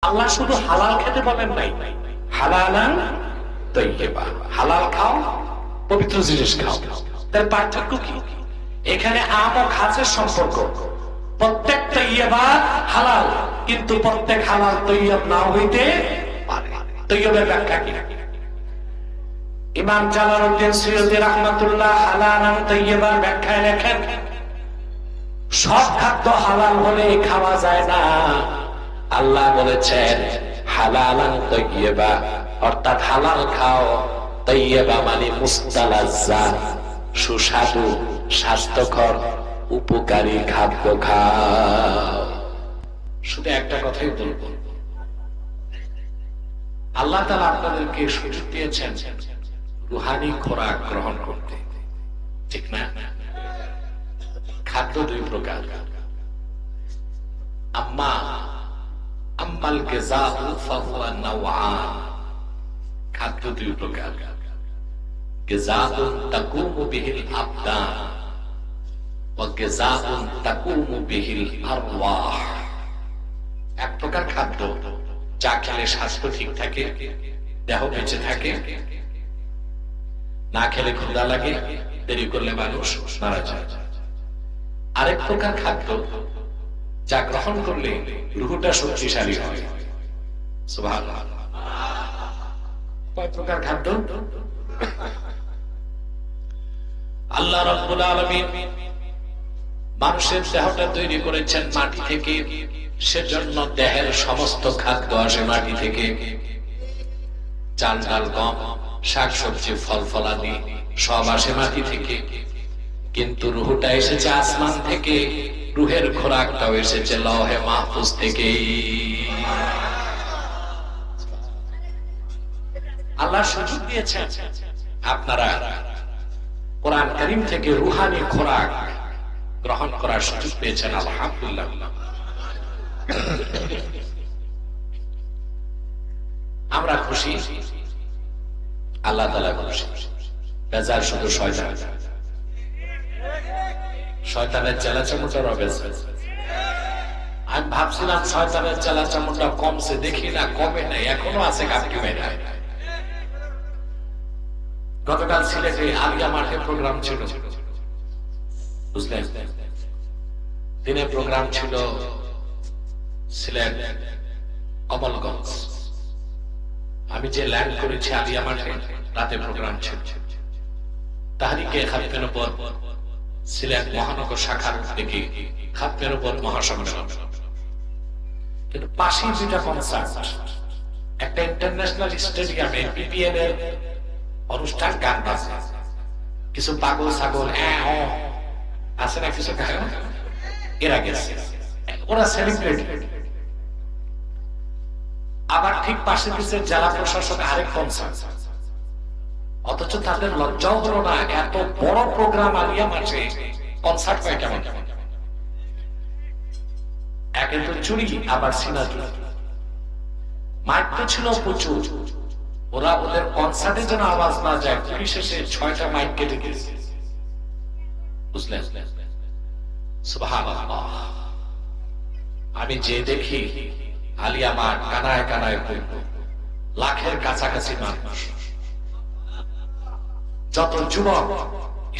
আল্লাহ শুধু হালাল খেতে বলেন নাই, হালালান তাইয়্যিবা, হালাল খাও, পবিত্র জিনিস খাও। তার পার্থক্য কি? এখানে আম ও খাসের সম্পর্ক। প্রত্যেক তাইয়্যিবা হালাল, কিন্তু প্রত্যেক হালাল তাইয়্যিব না হইতে পারে। তাইয়্যিবের ব্যাখ্যা কি? ইমাম জালালউদ্দিন সুয়ুতী রাহমাতুল্লাহ হালালান তাইয়্যিবার ব্যাখ্যায় লেখেন, সব খাদ্য হালাল হলে খাওয়া যায় না। আল্লাহ বলেছেন হালালান তাইয়্যিবা, অর্থাৎ হালাল খাও। তাইয়্যিবা মানে মুস্তালাজ্জাত, সুস্বাদু, স্বাস্থ্যকর, উপকারী খাদ্য খাও। শুধু একটা কথাই বলবো, আল্লাহ তাআলা আপনাদেরকে সুযোগ দিয়েছেন রুহানি খোরাক গ্রহণ করতে, ঠিক না? খাদ্য দুই প্রকার, আম্মাল গিযাউ ফাহুয়া নাওআন। খাদ্য দুই প্রকার, গিযাউন তাকুমু বিহিল আবদান ওয়া গিযাউন তাকুমু বিহিল আরওয়াহ। এক প্রকার খাদ্য যা খেলে স্বাস্থ্য ঠিক থাকে, দেহ বেঁচে থাকে, না খেলে ক্ষুধা লাগে, দেরি করলে মানুষ মারা যায়। আরেক প্রকার খাদ্য যা গ্রহণ করলে রূহটা শক্তিশালী হয়। সুবহানাল্লাহ। কয় প্রকার খাদ্য? আল্লাহ রাব্বুল আলামিন মানুষের দেহটা তৈরি করেছেন মাটি থেকে, সেজন্য দেহের সমস্ত খাদ্য আসে মাটি থেকে। চাল ডাল গম, শাক সবজি, ফল ফলাদি সব আসে মাটি থেকে। কিন্তু রূহটা এসেছে আসমান থেকে, রূহের খোরাকটাও এসেছে লওহে মাহফুজ থেকে। আল্লাহ সুযোগ দিয়েছেন আপনারা কোরআন কারীম থেকে রুহানি খোরাক গ্রহণ করার সুযোগ পেয়েছেন, আলহামদুলিল্লাহ। আমরা খুশি, আল্লাহ তাআলা খুশি। বেজার শুধু শয়তান, শয়তানের চেলাচামুটা রবেছে। আমি ভাবছিলাম শয়তানের চেলাচামুটা কমছে, দেখি না কমে নাই, এখনো আছে কাটকি মেরে। গতকাল সিলেটে আলিয়া মাঠে প্রোগ্রাম ছিল, বুঝলেন? দিনে প্রোগ্রাম ছিল সিলেট কমলগঞ্জ। আমি যে ল্যান্ড করেছি আলিয়া মাঠে, রাতে প্রোগ্রাম ছিল। তাহরিকে খাতমের উপর সিলেট মহানগর শাখার থেকে খাতমের উপর মহাসম্মেলন। কিন্তু পাশেই দুইটা কনসার্ট, একটা ইন্টারন্যাশনাল স্টেডিয়ামে পিপিএন এর অনুষ্ঠান, গান বাজনা, কিছু পাগল ছাগল আছে না, কিছু গায়ক এরা গেছে, ওরা সেলিব্রেট। আবার ঠিক পাশে পিছে জেলা প্রশাসক আরেক কনসার্ট, অথচ তাদের লজ্জাও হলো না, এত বড় প্রোগ্রাম আলিয়া মাঠে কনসার্ট হয় কেমন? একে তো চুরি, আবার সিনা চুরি। মাইক তো ছিল প্রচুর, ওরা ওদের কনসার্টে যেন আওয়াজ না যায়, পুলিশ এসে 6টা মাইক কেটে গেছে, বুঝলেন? সুবহানাল্লাহ। আমি যে দেখি আলিয়া মাঠ কানায় কানায় পূর্ণ, লাখের কাছাকাছি মানুষ। যত যুবক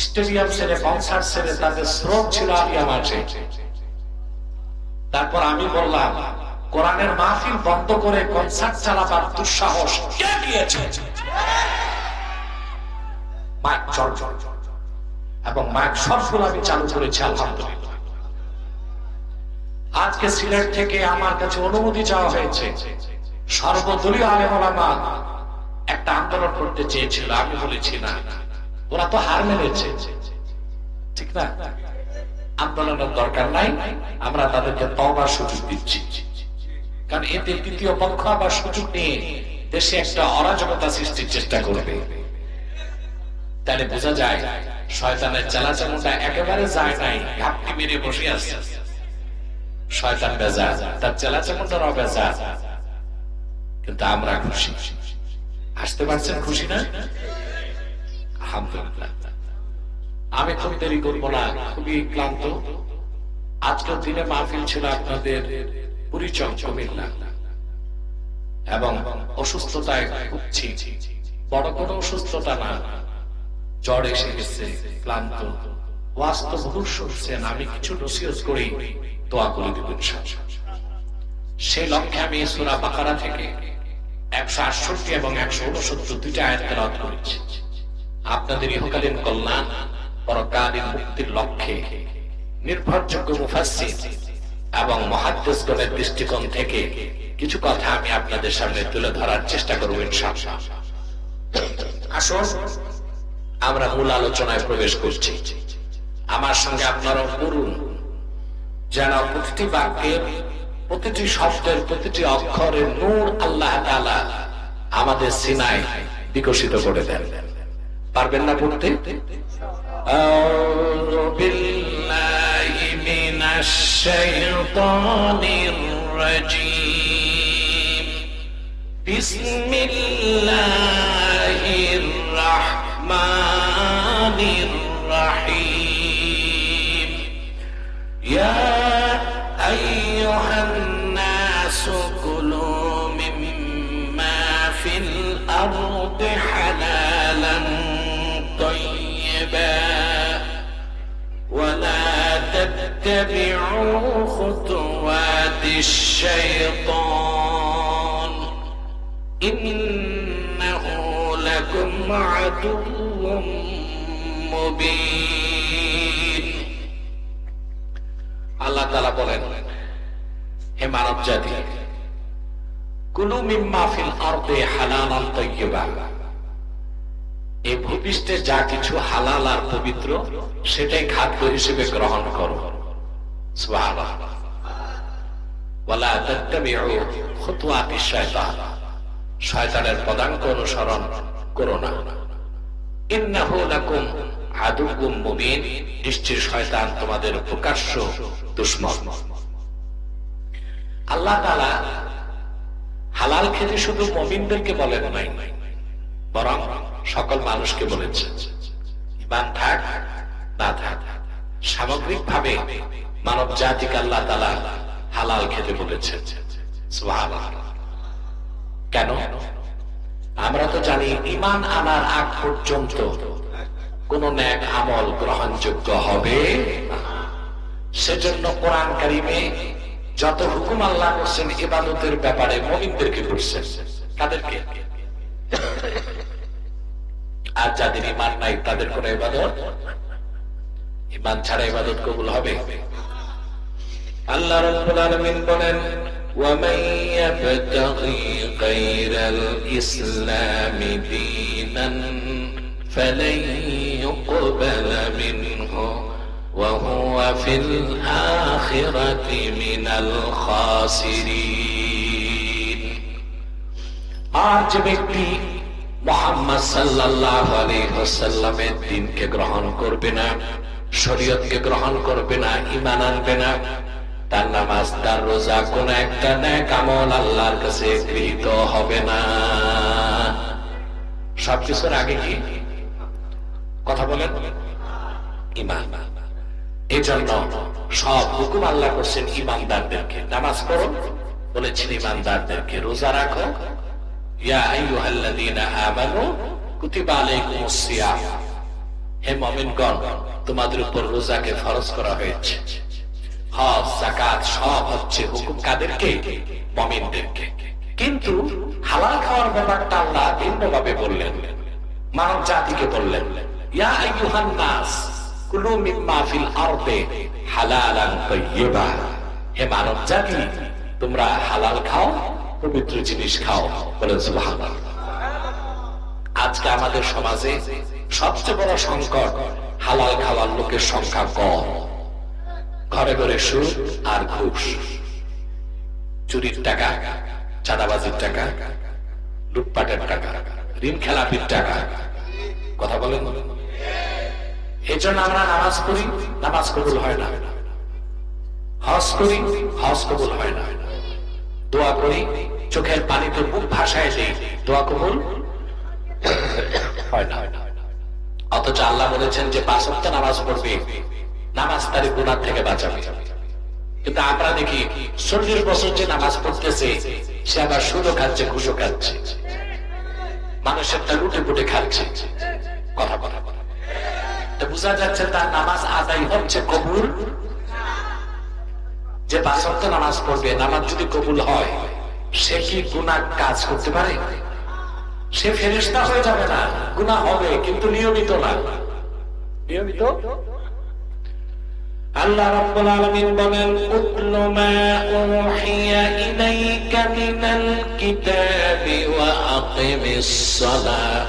স্টেডিয়াম ছেড়ে, কনসার্ট ছেড়ে তাদের স্রোত ছিল আলিয়া মাঠে। তারপর আমি বললাম, কোরআনের মাহফিল বন্ধ করে কনসার্ট চালাবার দুঃসাহস কে দিয়েছে? মাইক চল এবং মাইক সবগুলো আমি চালু করেছি, আলহামদুলিল্লাহ। আজকে সিলেট থেকে আমার কাছে অনুমতি চাওয়া হয়েছে, সর্বদলীয় আলেম ওলামা একটা আন্দোলন করতে চেয়েছিল, আমি বলেছি না, ওরা তো হার মেনেছে, ঠিক না? আন্দোলনের দরকার নাই, আমরা তাদেরকে তওবার সুযোগ দিচ্ছি। কারণ এতে তৃতীয় পক্ষ আবার সুযোগ নিয়ে দেশে একটা অরাজকতা সৃষ্টির চেষ্টা করবে। তাহলে বোঝা যায় শয়তানের চেলাচামুটা একেবারে যায় নাই, ঘাপটি মেরে বসে আছে। শয়তান বেজা, তার চেলাচামুটারও বেজা, কিন্তু আমরা খুশি। আসতে পারছেন, খুশি না? আলহামদুলিল্লাহ। আমি খুব দেরি করবো না, খুবই ক্লান্ত। আজকের দিনে মাহফিল ছিল আপনাদের পরিচয় কুমিল্লা। এবং অসুস্থতায় ভুগছি, বড় কোনো অসুস্থতা না, জ্বর এসে গেছে, ক্লান্ত, ওয়াজ তো বহু শুনছেন, আমি কিছু নসিহত করি, দোয়া করে দিবেন। সেই লক্ষ্যে আমি সূরা বাকারা থেকে 168 এবং 169 দুইটা আয়াত তেলাওয়াত করেছি। আপনাদের ইহকালীন কল্যাণ, পরকালীন মুক্তির লক্ষ্যে নির্ভরযোগ্য মুফাসসির এবং মুহাদ্দিসগণের দৃষ্টিকোণ থেকে কিছু কথা আমি আপনাদের সামনে তুলে ধরার চেষ্টা করব ইনশাআল্লাহ। আসুন আমরা মূল আলোচনায় প্রবেশ করছি। আমার সঙ্গে আপনারা করুন, যেন প্রতিটি বাক্যের, প্রতিটি শব্দের, প্রতিটি অক্ষরের নূর আল্লাহ তাআলা আমাদের সিনায় বিকশিত করে দেন। পারবেন না পড়তে? আউযু বিল্লাহি মিনাশ শাইতানির রাজীম। বিসমিল্লাহির রাহমানির রাহিম। ইয়া আইয়ুহান নাসু কুলু মিম্মা ফিল আরদি হালালান طيبا ولا تتبعوا خطوات الشيطان إنه لكم عدو মুবিন। আল্লাহ তাআলা বলেন, হে মানব জাতি, কুলু মিম্মা ফিল আরদি হালালান তাইয়্যিবা, এই ভূপৃষ্ঠে যা কিছু হালাল আর পবিত্র সেটাই খাদ্য হিসেবে গ্রহণ করো। সুবহানাল্লাহ। ওয়ালা তাত্তাবিউ খুতুওয়াতিশ শায়তান, শয়তানের পদাঙ্ক অনুসরণ করো না। ইন্নাহু লাকুম আদুউম মুবিন, নিশ্চয় শয়তান তোমাদের প্রকাশ্য দুশমন। আল্লাহ তাআলা হালাল খেতে শুধু মুমিনদেরকে বলেন নাই, বরং সকল মানুষকে বলেছেন। ঈমান থাক না থাক, সামগ্রিকভাবে মানব জাতিকে আল্লাহ তাআলা হালাল খেতে বলেছেন। সুবহানাল্লাহ। কেন? আমরা তো জানি ঈমান আনার আগ পর্যন্ত কোন নেক আমল গ্রহণযোগ্য হবে না। সেজন্য কোরআন কারীমে যত হুকুম আল্লাহ করছেন ইবাদতের ব্যাপারে মুমিনদেরকে করছেন। কাদেরকে? আর যাদের ঈমান নাই তাদের কোন ইবাদত, ঈমান ছাড়া ইবাদত কবুল হবে? আল্লাহ রাব্বুল আলামিন বলেন, ومن يبتغي غير الإسلام دينا فلن يقبل منه وهو في الآخرة من الخاسرين। আর যে ব্যক্তি মুহাম্মদ সাল্লাল্লাহু আলাইহি ওয়াসাল্লামের দ্বীনকে গ্রহণ করবে না, শরীয়তকে গ্রহণ করবে না, ঈমান আনবে না, তার নামাজ, তার রোজা, কোন একটা নেক আমল আল্লাহর কাছে গৃহীত হবে না। সবকিছুর আগে কি কথা বলেন? ঈমান। এই জন্য সব হুকুম আল্লাহ করছেন ঈমানদারদেরকে। নামাজ পড়ো বলেছেন ঈমানদারদেরকে, রোজা রাখো, ইয়া আইয়ুহাল্লাযীনা আমানু কুতিবা আলাইকুমুস সিয়াম, হে মুমিনগণ তোমাদের উপর রোজাকে ফরজ করা হয়েছে। হজ, যাকাত সব হচ্ছে হুকুম কাদেরকে? মুমিনদেরকে। কিন্তু হালাল খাওয়ার ব্যাপারটা আল্লাহ ভিন্নভাবে বললেন, মানব জাতিকে বললেন, ইয়া আইয়ুহান নাস কুলু মিম্মা ফিল আরদি হালালান তাইয়্যিবা, হে মানব জাতি তোমরা হালাল খাও, পবিত্র জিনিস খাও। বলেন সুবহানাল্লাহ। আজকে আমাদের সমাজে সবচেয়ে বড় সংকট হালাল খাওয়ার লোকের সংখ্যা কম। ঘরে ঘরে সুদ আর ঘুষ, চুরির টাকা, চাঁদাবাজির টাকা, লুটপাটের টাকা, ঋণ খেলাপির টাকা। কথা বলেন? এই জন্য আমরা নামাজ পড়ি, নামাজ কবুল হয় না। হজ করি, হজ কবুল হয় না। দোয়া করি, চোখের পানিতে মুখ ভাসায় দেই, দোয়া কবুল হয় না। অথচ আল্লাহ বলেছেন যে 5 ওয়াক্ত নামাজ পড়বে, নামাজ তার গুনাহ থেকে বাঁচাবে। কিন্তু আমরা দেখি 40 বছর যে নামাজ পড়তেছে সে আবার সুদও খাচ্ছে, ঘুষও খাচ্ছে, মানুষের তা লুটে পুটে খাচ্ছে। কথা কথা কথা তো বোঝা যাচ্ছে তার নামাজ আদায় হচ্ছে, কবুল। যে 5 ওয়াক্ত নামাজ পড়বে, নামাজ যদি কবুল হয়, সে কি গুনাহ কাজ করতে পারে? সে ফেরেশতা হয়ে যাবে না, গুনাহ হবে কিন্তু নিয়মিত না। নিয়মিত আল্লাহ রাব্বুল আলামিন বলেন, উতলু মা উহিয়া ইলাইকা মিনাল কিতাবি ওয়া আকিমিস সালাহ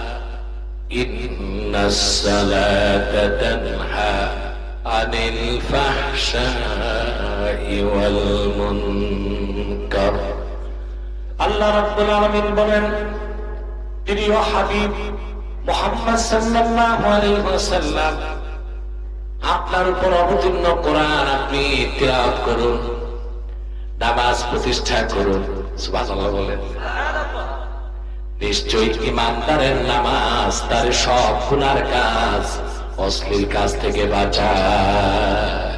ইন্নাস সালাতা তানহা আনিল ফাহশাই ওয়াল মুনকার। আল্লাহ রাব্বুল আলামিন বলেন, প্রিয় হাবিব মুহাম্মদ সাল্লাল্লাহু আলাইহি ওয়াসাল্লাম, আপনার উপর অবতীর্ণ কোরআন আপনি তিলাওয়াত করুন, নামাজ প্রতিষ্ঠা করুন। সুবহানাল্লাহ বলেন। নিশ্চয়ই ইমানদারের নামাজ তার সব গুনার কাজ, অশ্লীল কাজ থেকে বাঁচায়।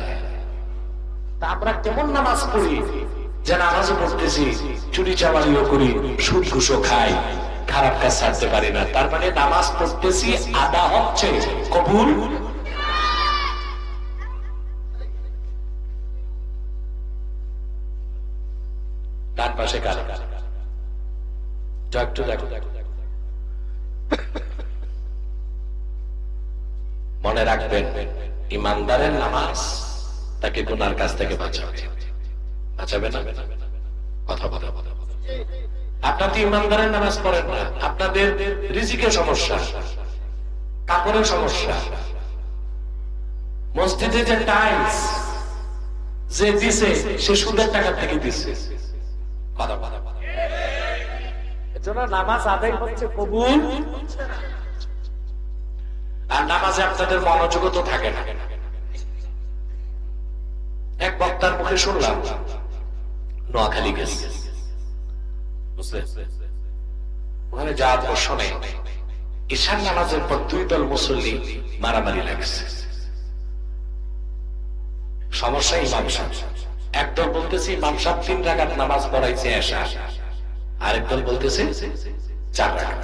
তা আমরা কেমন নামাজ পড়ি? যে নামাজও পড়তেছি, চুরি চামারিও করি, সুদ ঘুষও খাই, খারাপ কাজ ছাড়তে পারি না। তার মানে নামাজ পড়তেছি, আদা হচ্ছে, কবুল। ডান পাশে কারা একটু দেখো, মনে রাখবেন, ইমানদারের নামাজ তাকে গুনার কাছ থেকে বাঁচাবে। বাঁচাবে না? কথা বলা। আপনার তো ইমানদারের নামাজ পড়েন না, আপনাদের রিজিকের সমস্যা, কাপড়ের সমস্যা, মসজিদে যে টাইলস যে দিছে সে সুদের টাকা থেকে দিছে। কথা বলা। এজন্য নামাজ আদায় হচ্ছে, কবুল। আর নামাজে আপনাদের মনোযোগ তো থাকে না। এক বক্তার মুখে শুনলাম, নোয়াখালী গেছে, ওখানে যাওয়ার পর শোনে ঈশান নামাজের পর 2 দল মুসল্লি মারামারি লাগছে। সমস্যা ইমাম সাহেব। একদল বলতেছে ইমাম সাহেব 3 রাকাত নামাজ পড়াইছে এশা, আরেক দল বলতেছে 4 রাকাত।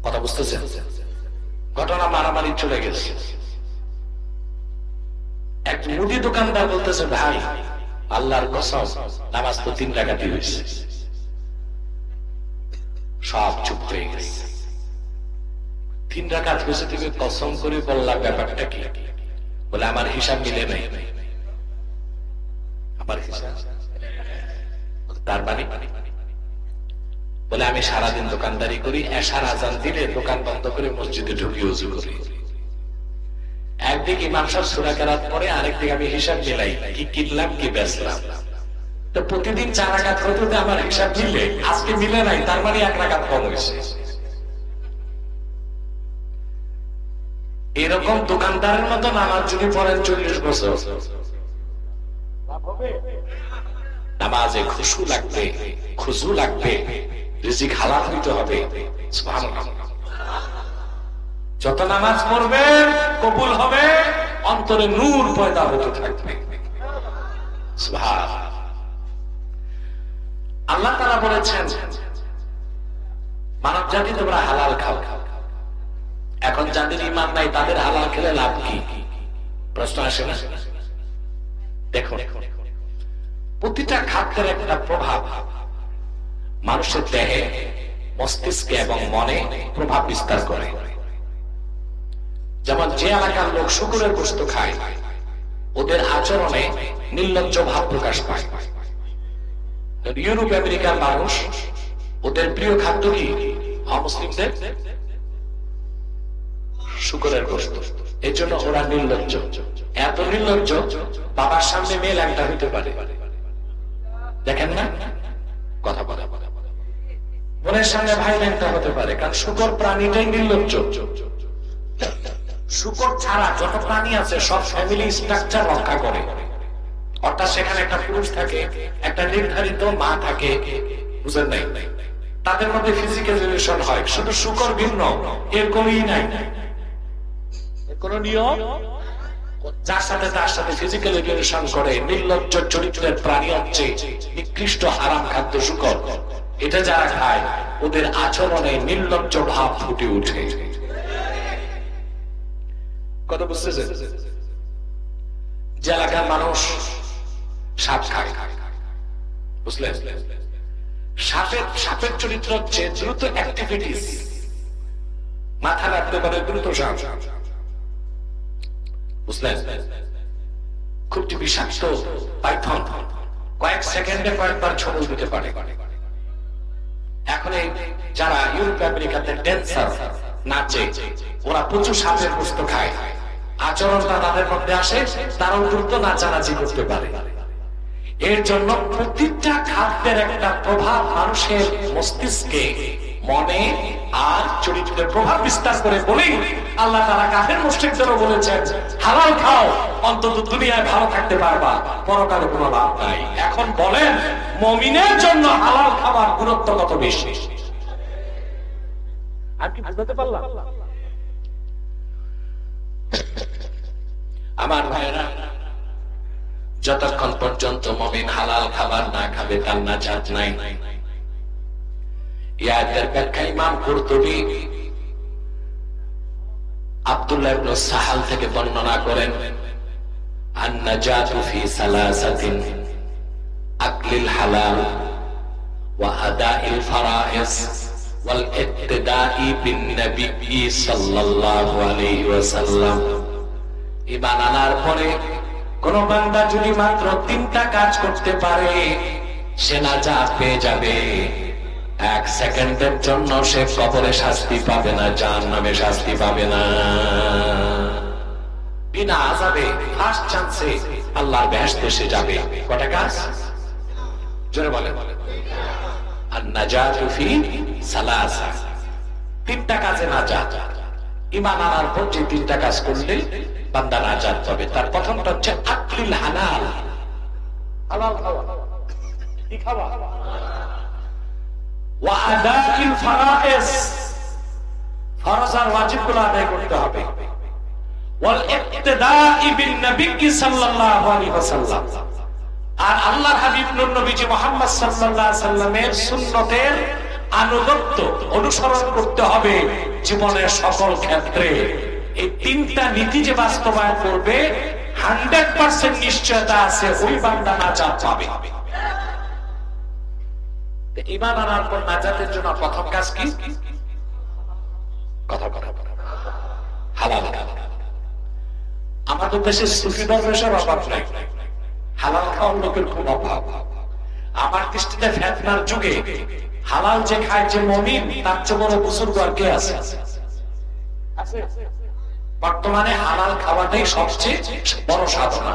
কথা বুঝতেছেন? ঘটনা মারামারি চলে গেছে। এক মুদি দোকানদার বলতেছে, ভাই আল্লাহর কসম নামাজ তো 3 রাকাতই হয়েছে। সব চুপ হয়ে গেছে। 3 রাকাত হয়েছে, তুমি কসম করে বললা, ব্যাপারটা কি? বলে আমার হিসাব মিলে নাই। আমার হিসাব? তার মানে? বলে আমি সারাদিন দোকানদারি করি, এশার আজান দিলে দোকান বন্ধ করে মসজিদে ঢুকি ওযু করি। একদিকে ইমাম সাহেব সূরা কেরাত পড়ে, আরেকদিকে আমি হিসাব মিলাই, কি কিনলাম কি বেচলাম। তো প্রতিদিন 4 রাকাত হতে আমার হিসাব মিলে, আজকে মিলে নাই, তার মানে 1 রাকাত কম হয়েছে। এরকম দোকানদারের মতো নামাজ যদি পড়েন 40 বছর, নামাজে খুশু লাগবে, খুজু লাগবে, রিজিক হালাল হইতে হবে। সুবহানাল্লাহ। যত নামাজ পড়বেন কবুল হবে, অন্তরে নূর পয়দা হতে থাকবে। সুবহানাল্লাহ। আল্লাহ তাআলা বলেছেন, মানব জাতি তোমরা হালাল খাও। এখন যাদের ঈমান নাই তাদের হালাল খেলে লাভ কি? প্রশ্ন আসে না? দেখো, প্রতিটা খাদ্যের একটা প্রভাব মানুষের দেহে, মস্তিষ্কে এবং মনে প্রভাব বিস্তার করে। যেমন যে এলাকার লোক শুকরের গোশত খায়, ওদের আচরণে নির্লজ্জ ভাব প্রকাশ পায়। ইউরোপ আমেরিকার মানুষ, ওদের প্রিয় খাদ্য কি? অমুসলিমদের শুকরের গোশত। এই জন্য ওরা নির্লজ্জ। এত নির্লজ্জ, বাবার সামনে মেয়ে ল্যাংটা হইতে পারে, দেখেন না? কথা বলা। বোনের সামনে ভাই ল্যাংটা হতে পারে, কারণ শুকর প্রাণীটাই নির্লজ্জ। শুকর ছাড়া যত প্রাণী আছে সব ফ্যামিলি স্ট্রাকচার রক্ষা করে। অর্থাৎ সেখানে একটা পুরুষ থাকে, একটা নির্ধারিত মা থাকে, বুঝেন নাই? তাদের মধ্যে ফিজিক্যাল রিলেশন হয়। শুধু শুকর ভিন্ন, এর কোন নাই, এর কোন নিয়ম, যার সাথে তার সাথে ফিজিক্যাল রিলেশন করে, নির্লজ্জ চরিত্রের প্রাণী হচ্ছে নিকৃষ্ট হারাম খাদ্য শুকর। এটা যারা খায় ওদের আচরণে নির্লজ্জ ভাব ফুটে ওঠে। কথা বুঝতেছেন? যে এলাকার মানুষ সাপ খায়, বুঝলেন? সাপের চরিত্র হচ্ছে দ্রুত অ্যাক্টিভিটিস, মাথা রাখতে পারে দ্রুত সাপ, বুঝলেন? খুব বিষাক্ত পাইথন কয়েক সেকেন্ডে কয়েকবার ছবল দিতে পারে। এখন এই যারা ইউরোপ আমেরিকাতে ড্যান্সার নাচে, ওরা প্রচুর সাপের গোশত খায়, আচরণটা তাদের মধ্যে আসে, তারাও দ্রুত নাচানাচি করতে পারে। এর জন্য প্রতিটা খাদ্যের একটা প্রভাব মানুষের মস্তিষ্কে, মনে আর চরিত্রে প্রভাব বিস্তার করে বলেই আল্লাহ তাআলা কাফের মুশরিকদেরও বলেছেন হালাল খাও, অন্তত দুনিয়ায় ভালো থাকতে পারবা, পরকালে কোনো লাভ নাই। এখন বলেন মুমিনের জন্য হালাল খাবার গুরুত্ব কত বেশি? আর কি বুঝতে পারলাম? আমার ভাইরা, যতক্ষণ পর্যন্ত মুমিন হালাল খাবার না খাবে তার নাজাত নাই। এই আয়াতের ব্যাখ্যা ইমাম কুরতুবী আব্দুল্লাহ ইবনে সাহাল থেকে বর্ণনা করেন, আন-নাজাতু ফি সালাসাতিন আকলিল হালাল ওয়া আদাইল ফারাইজ ওয়াল ইক্তিদাই বিন নবী সাল্লাল্লাহু আলাইহি ওয়াসাল্লাম। ঈমান আনার পরে কোন বান্দা যদি মাত্র তিনটা কাজ করতে পারে সে নাজাত পেয়ে যাবে। এক সেকেন্ডের জন্য সে কবরে শাস্তি পাবে না, জাহান্নামে শাস্তি পাবে না, বিনা আযাবে ফার্স্ট চান্সে আল্লাহর বেহেশতে সে যাবে। কয়টা কাজ? জোরে বলেন। আন-নাজাতু ফি সালাসা, তিনটা কাজে নাজাত। ঈমান আনার পর যে তিনটা কাজ করলে বান্দা নাজাত পাবে, তার প্রথমটা হচ্ছে আকলিল হালাল, হালাল খাওয়া। কি খাওয়া? ওয়া আদাইল ফারাইজ, ফরজ আর ওয়াজিবগুলো আদায় করতে হবে। ওয়াল ইক্তিদাই বিন নবী সাল্লাল্লাহু আলাইহি ওয়াসাল্লাম, আর আল্লাহর হাবিব নূর নবীজি মুহাম্মদ সাল্লাল্লাহু আলাইহি ওয়াসাল্লামের সুন্নতের আনুগত্য অনুসরণ করতে হবে জীবনের সকল ক্ষেত্রে। এই তিনটা নীতি যে বাস্তবায়ন করবে 100% নিশ্চয়তা আছে ওই বান্দা নাজাত পাবে। ঈমান আনার পর নাজাতের জন্য প্রথম কাজ কি? কথা হালাল। আমাদের দেশে সুফি দরবেশের অভাব নাই, হালাল খাওয়ার লোকের খুব অভাব। আমার দৃষ্টিতে ফিতনার যুগে হালাল যে খায় যে মুমিন, তার চেয়ে বড় বুজুর্গ আর কে আছে? বর্তমানে হালাল খাওয়াটাই সবচেয়ে বড় সাধনা।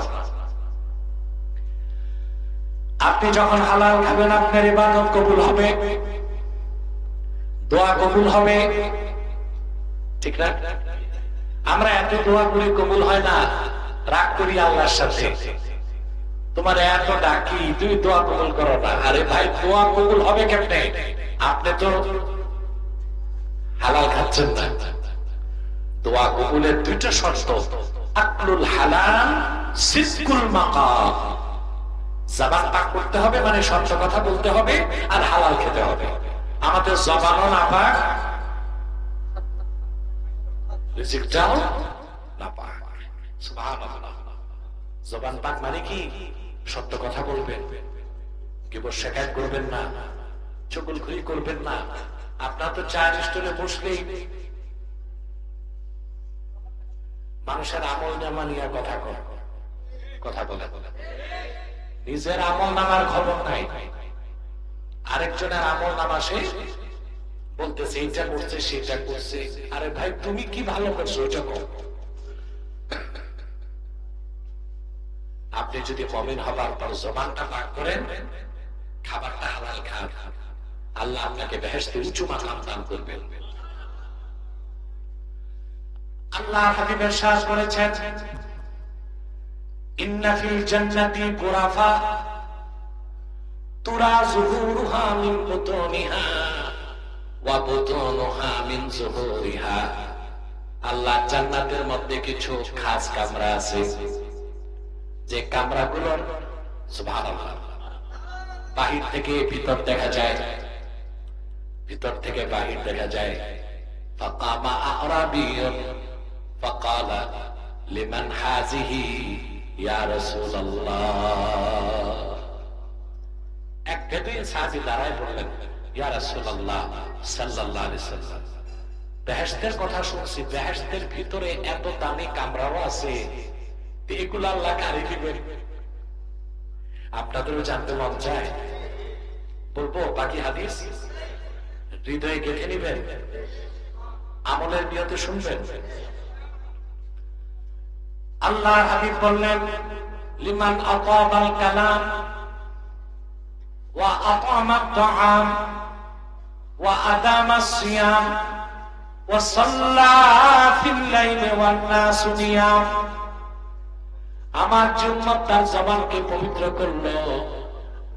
আপনি যখন হালাল খাবেন আপনার ইবাদত কবুল হবে, দোয়া কবুল হবে, ঠিক না? আমরা এত দোয়া করি কবুল হয় না, রাগ করি আল্লাহর সাথে, তোমার এত ডাকি তুই দোয়া কবুল করো না। আরে ভাই, দোয়া কবুল হবে কেমনে? আপনি তো হালাল খাচ্ছেন না। দোয়া কবুলের দুইটা শর্ত, আকলুল হালাল, সিদকুল মাকাম। জবান পাক করতে হবে, মানে সত্য কথা বলতে হবে, আর হালাল খেতে হবে। আমাদের জবানও না পাক, রিজিকটাও না পাক। সুবহানাল্লাহ। জবান পাক মানে কি? সত্য কথা বলবেন, কেবল শিকায়ত করবেন না, চুগলখড়ি করবেন না। আপনার তো চায়ের স্টলে বসলেই মানুষের আমল নামা নিয়ে কথা বলে, নিজের আমল নামার খবর নাই, আরেকজনের আমল নামা সে বলতেছে এইটা করছে সেটা করছে। আরে ভাই, তুমি কি ভালো করছো ওইটা কর। আপনি যদি মুমিন হবার পর জবানটা পাক করেন, খাবারটা হালাল খান, আল্লাহ আপনাকে বেহেশতে উঁচু মাকাম দান করবেন। আল্লাহ হাবিব ইরশাদ করেছেন, ইন্না ফিল জান্নাতি গুরাফা তুরা যুহুরুহা মিন বুতুনিহা ওয়া বুতুনুহা মিন যুহুরিহা আল্লাহ জান্নাতের মধ্যে কিছু খাস কামরা আছে, যে কামরাগুলোর সুবহানাল্লাহ বাহির থেকে ভিতর দেখা যায়, ভিতর থেকে বাহির দেখা যায়। ফাকামা আরাবিয়ুন ফাকালা লিমান হাযিহি ইয়া রাসূলুল্লাহ। এক বেদুইন সাহাবী দাঁড়ায় বললেন, ইয়া রাসূলুল্লাহ সাল্লাল্লাহু আলাইহি ওয়াসাল্লাম, বেহেশতের কথা শুনছি, বেহেশতের ভিতরে এত দামি কামরাও আছে, এগুলো আল্লাহ কারে দিবেন? আপনাদেরও জানতে মন চায়? বলবো বাকি হাদিস? হৃদয়ে গেঁথে নিবেন, আমলের নিয়তে শুনবেন। আল্লাহ হাবিব বললেন, লিমান আতাবাল কালাম ওয়া আতামাত তাআম ওয়া আদামাস সিয়াম ওয়া সাল্লা ফিল লাইলি ওয়ান নাসু নিয়াম। আমার উম্মত তার জবানকে পবিত্র করলো,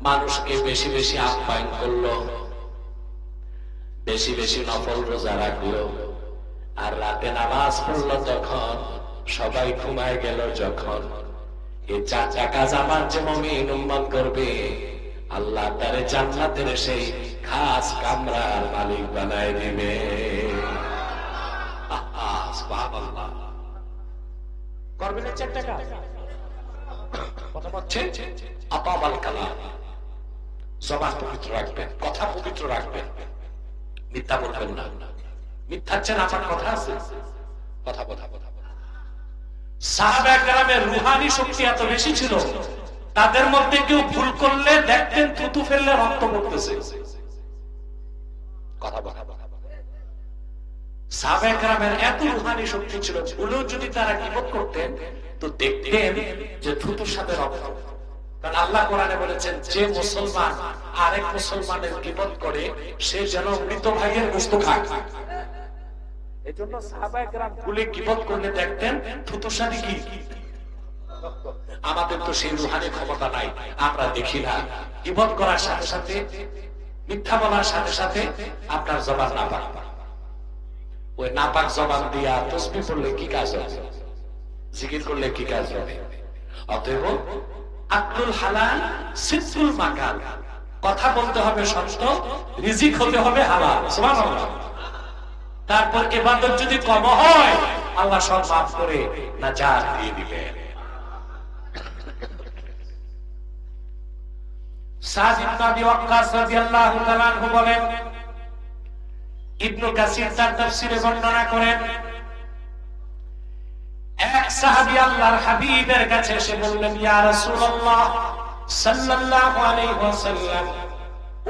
মানুষকে বেশি বেশি আপ্যায়ন করলো, বেশি বেশি নফল রোজা রাখলো, আর রাতে নামাজ পড়লো যখন, সবাই ঘুমায় গেল যখন। এই চারটা কাজ আমার যে মুমিন উম্মত করবে, আল্লাহ তারে জান্নাতের সেই খাস কামরার মালিক বানায় দিবে। সুবহানাল্লাহ। করবেন এই চারটা কাজ? প্রথম হচ্ছে আতাবাল কালাম, জবান পবিত্র রাখবেন, কথা পবিত্র রাখবেন, মিথ্যা বলবেন না। মিথ্যা হচ্ছে না, আমার কথা আছে, কথা কথা কথা। সাহাবায়ে কেরামের রূহানি শক্তি এত বেশি ছিল, তাদের মধ্যে কেউ ভুল করলে দেখতেন থুতু ফেললে রক্ত পড়তেছে, কথা কথা। সাহাবায়ে কেরামের এত রূহানি শক্তি ছিল, ভুলেও যদি তারা গীবত করতেন তো দেখতেন যে থুতুর সাথে রক্ত। কারণ আল্লাহ কোরআনে বলেছেন, যে মুসলমান আরেক মুসলমানের গীবত করে সে যেন মৃত ভাইয়ের গোশত খায়। এজন্য সাহাবায়ে কেরাম ভুলে গীবত করলে দেখতেন থুতুর সাথে কি। আমাদের তো সেই রূহানি ক্ষমতা নাই, আমরা দেখি না। গীবত করার সাথে সাথে, মিথ্যা বলার সাথে সাথে আপনার জবান নাপাক। ওই নাপাক জবান দিয়া তাসবিহ পড়লে কি কাজ হবে, জিকির করলে কি কাজ হবে? অতএব আকলুল হালাল সিদকুল মাকাল, কথা বলতে হবে সত্য, রিজিক হতে হবে হালাল। সুবহানাল্লাহ। তারপর ইবাদত যদি কম হয়, আল্লাহ সব মাফ করে নাজাত দিয়ে দিবেন। সাদ ইবনে আবি ওয়াক্কাস রাদিয়াল্লাহু তাআলা আনহু বলেন, ইবনে কাসির তার তাফসীরে বর্ণনা করেন, এক সাহাবী আল্লাহর হাবিবের কাছে এসে বললেন, ইয়া রাসূলুল্লাহ সাল্লাল্লাহু আলাইহি ওয়াসাল্লাম,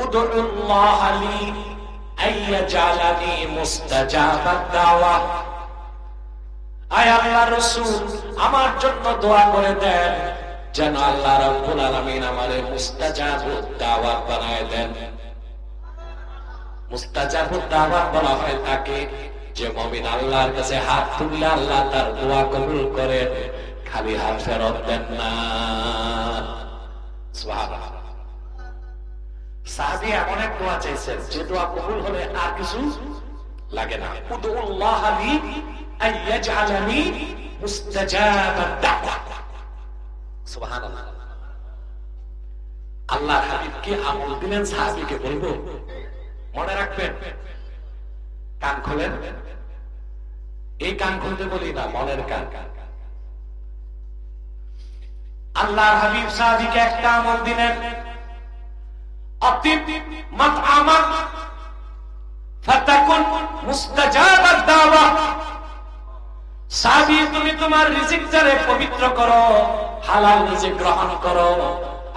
উদউল্লাহ লি আইয়াজালানি মুস্তাজাবাদ দাওয়া। আয় আল্লাহর রাসূল, আমার জন্য দোয়া করে দেন যেন আল্লাহ রাব্বুল আলামিন আমারে মুস্তাজাবুদ দাওয়াত বানায় দেন। মুস্তাজাবুদ দাওয়াত বলা হয় তাকে যে মুমিন আল্লাহর কাছে হাত তুললে আল্লাহ তার দোয়া কবুল করেন, খালি হাত ফেরত দেন না। সুবহানাল্লাহ। সাহাবী এমন এক দোয়া চাইছেন যে দোয়া কবুল হলে আর কিছু লাগে না। উদউল্লাহ লি আইয়াজআলানি মুস্তাজাবাদ দাওয়া। সুবহানাল্লাহ। আল্লাহর হাবিব কি আমল দিলেন সাহাবীকে, বলবো? মনে রাখবেন, কান খোলেন। এই কান খুলতে বলি না, মনের কান। আল্লাহর হাবিব সাহাবীকে একটা আমল দিলেন, আতিব মাতআমান ফাতাকুন মুস্তাজাবাদ দাওয়া। সাহাবী, তুমি তোমার রিজিকটারে পবিত্র করো, হালাল রিজিক গ্রহণ করো,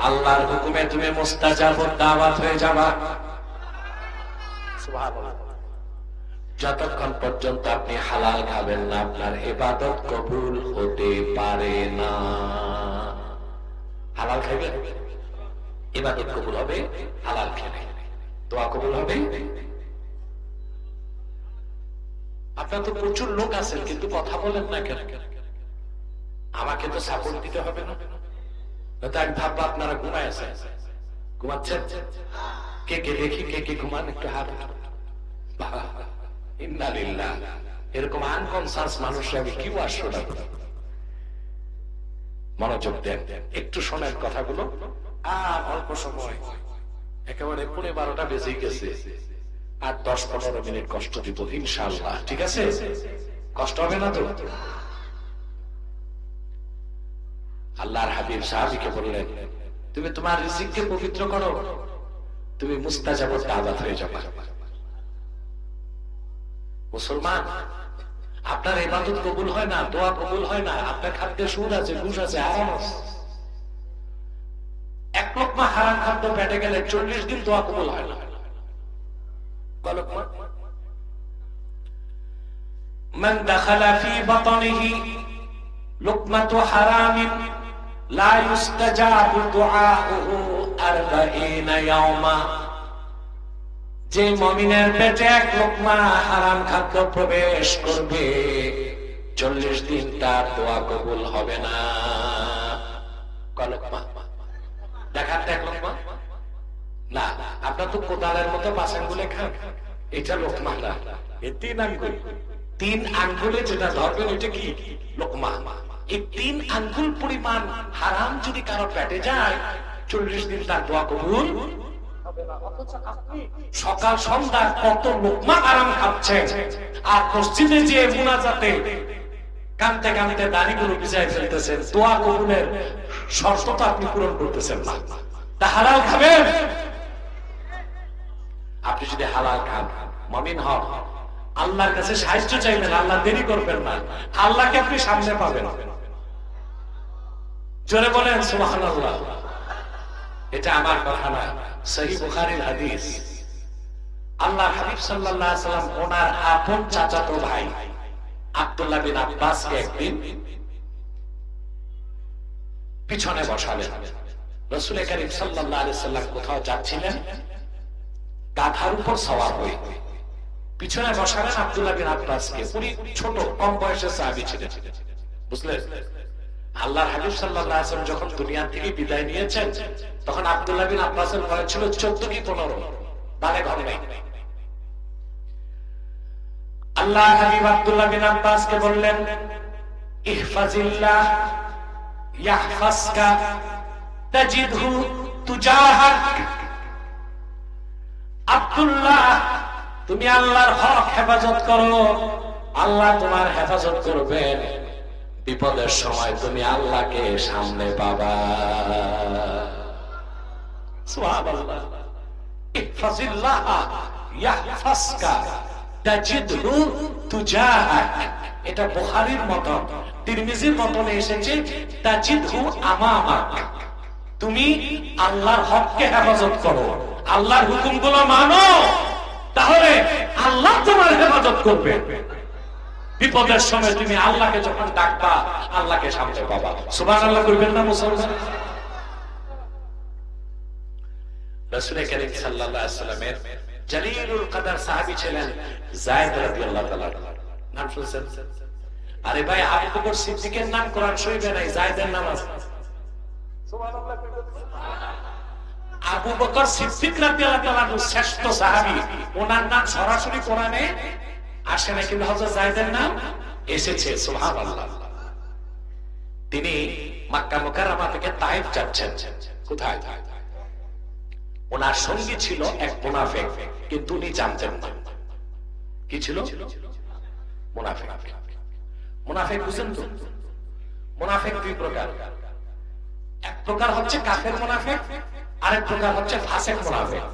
আল্লাহর হুকুমে তুমি মুস্তাজাবুদ দাওয়াত হয়ে যাবা। সুবহানাল্লাহ। যতক্ষণ পর্যন্ত আপনি হালাল খাবেন না, আপনার ইবাদত কবুল হতে পারে না। হালাল খাইবেন, ইবাদত কবুল হবে। হালাল খেলে দোয়া কবুল হবে। আপনার তো প্রচুর লোক আছেন, কিন্তু কথা বলেন না কেন? আমাকে তো সাপোর্ট দিতে হবে না? আমি ভাববো আপনারা ঘুমায় আছেন। ঘুমাচ্ছেন? কে কে দেখি, কে কে ঘুমান, একটু হাত। ইন্না লিল্লাহ এরকম আনকনসাস মানুষরা আমি কি ওয়াজ শোনাবো? মনোযোগ দেন, একটু শোনেন কথাগুলো। আর অল্প সময়, একেবারে 11:30 বেজে গেছে, আর 10-15 মিনিট কষ্ট দিব ইনশাআল্লাহ। ঠিক আছে? কষ্ট হবে না তো? আল্লাহর হাবিব সাহাবীকে বললেন, তুমি তোমার রিজিককে পবিত্র করো, তুমি মুস্তাজাবুদ দাওয়াত হয়ে যাবে। মুসলমান, আপনার ইবাদত কবুল হয় না, দোয়া কবুল হয় না, আপনার খাদ্যে সুদ আছে, ঘুষ আছে, হারাম আছে। এক লোকমা হারাম খাদ্য পেটে গেলে 40 দিন দোয়া কবুল হয় না। মান দাখালা ফি বাতনিহি লুকমাতু হারামিন লা ইউস্তাজাবু দুআউহু 40 ইয়াওমা। যে মুমিনের পেটে এক লোকমা হারাম খাদ্য প্রবেশ করবে, 40 দিন তার দোয়া কবুল হবে না। কলকমা দেখাতে এক লোকমা না, আপনার তো কোদালের মতো বাসানগুলো খান, এটা লোকমা না, এ 3 আঙ্গুল। 3 আঙ্গুলে যেটা ধরবেন ওইটা কি? লোকমা। এই 3 আঙ্গুল পরিমাণ হারাম যদি কারো পেটে যায়, 40 দিন তার দোয়া কবুল হবে না। অথচ আপনি সকাল সন্ধ্যা কত লোকমা হারাম খাচ্ছেন, আর মসজিদে যে মুনাজাতে কানতে কানতে দাড়িগুলো ভিজায় ফেলতেছেন, দোয়া কবুলের শর্ত তো আপনি পূরণ করতেছেন না। তা হালাল খাবেন? আপনি যদি হালাল খান, মুমিন হন, আল্লাহর কাছে সাহায্য চাইবেন, আল্লাহ দেরি করবেন না, আল্লাহকে আপনি সামনে পাবেন। জোরে বলেন সুবহানাল্লাহ। এটা আমার কথা না, সহিহ বুখারীর হাদিস। আল্লাহর হাবিব সাল্লাল্লাহু আলাইহি ওয়াসাল্লাম ওনার আপন চাচাতো ভাই আব্দুল্লাহ বিন আব্বাসকে একদিন পিছনে বসালেন। রাসূল কারীম সাল্লাল্লাহু আলাইহি ওয়াসাল্লাম কোথাও যাচ্ছিলেন, গাধার উপর সওয়ার হয়ে পিছনে বসালেন আব্দুল্লাহ বিন আব্বাসকে। উনি ছোট, কম বয়সের সাহাবী ছিলেন, বুঝলেন? আল্লাহর হাবিব সাল্লাল্লাহু আলাইহি ওয়াসাল্লাম যখন দুনিয়া থেকে বিদায় নিয়েছেন, তখন আব্দুল্লাহ বিন আব্বাসের বয়স ছিল 14 কি 15, বারে ঘর নেই। আল্লাহর হাবিব আব্দুল্লাহ বিন আব্বাসকে বললেন, ইহফাজিল্লাহ ইয়াহফাজকা তাজিদহু তুজাহাক। আব্দুল্লাহ, তুমি আল্লাহর হক হেফাজত করো, আল্লাহ তোমার হেফাজত করবেন। বিপদের সময় তুমি আল্লাহকে সামনে পাবা। সুবহানাল্লাহ। ইহফাজিল্লাহ ইয়াহফাজকা তাজিদহু তুজাহাক। এটা বুখারীর মতন, তিরমিজির মতনে এসেছে তাজিদহু আমামাক। তুমি আল্লাহর হককে হেফাজত করো, আল্লাহর হুকুমগুলো মানো, তাহলে আল্লাহ তোমার হেফাজত করবে। বিপদের সময় তুমি আল্লাহকে যখন ডাকবা, আল্লাহকে সামনে পাবা। সুবহানাল্লাহ করবেন না মুসলমান? রাসূল কারীম সাল্লাল্লাহু আলাইহি ওয়াসাল্লামের জলিলুল কদর সাহাবী ছিলেন যায়েদ রাদিয়াল্লাহু তাআলা। নাম শুনছেন? আরে ভাই, আবু বকর সিদ্দিকের নাম কোরআন শরীফে নাই, যায়েদের নাম আছে। সুবহানাল্লাহ। আবু বকর সিদ্দিক রাদিয়াল্লাহু তাআলা শ্রেষ্ঠ সাহাবী, ওনার নাম সরাসরি কোরআনে আসে না, কিন্তু হযরত যায়েদের নাম এসেছে। সুবহানাল্লাহ। তিনি মক্কা মুকাররমা থেকে তায়েফ যাচ্ছেন। কোথায়? ওনার সঙ্গী ছিল এক মুনাফিক, কিন্তু উনি জানতেন না। কি ছিল? মুনাফিক। মুনাফিক বুঝেন তো? মুনাফিক 2 প্রকার। এক প্রকার হচ্ছে কাফের মুনাফিক, আরেক প্রকার হচ্ছে ফাসিক মুনাফিক।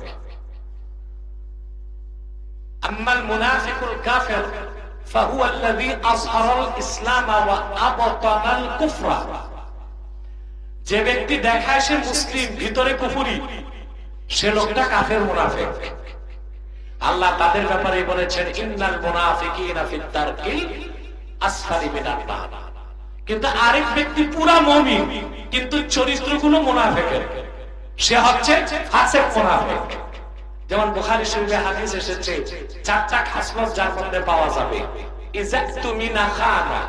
আম্মাল মুনাফিকুল কাফির ফাহুয়া আল্লাযী আযহারাল ইসলাম ওয়া আবতানাল কুফরা। যে ব্যক্তি দেখায় সে মুসলিম, ভিতরে কুফরি, সে লোকটা কাফের মুনাফিক। আল্লাহ তাদের ব্যাপারে বলেছেন, ইন্নাল মুনাফিকিনা ফিদ দারকিল আসফালি মিনান নার। কিন্তু আরেক ব্যক্তি পুরা মুমিন, কিন্তু চরিত্রগুলো মুনাফিকের, সে হচ্ছে ফাসিক মুনাফিক। যেমন বুখারী শরীফে হাদিস এসেছে, 4টা খাসলত যার মধ্যে পাওয়া যাবে। ইযা তুমিনা খানা,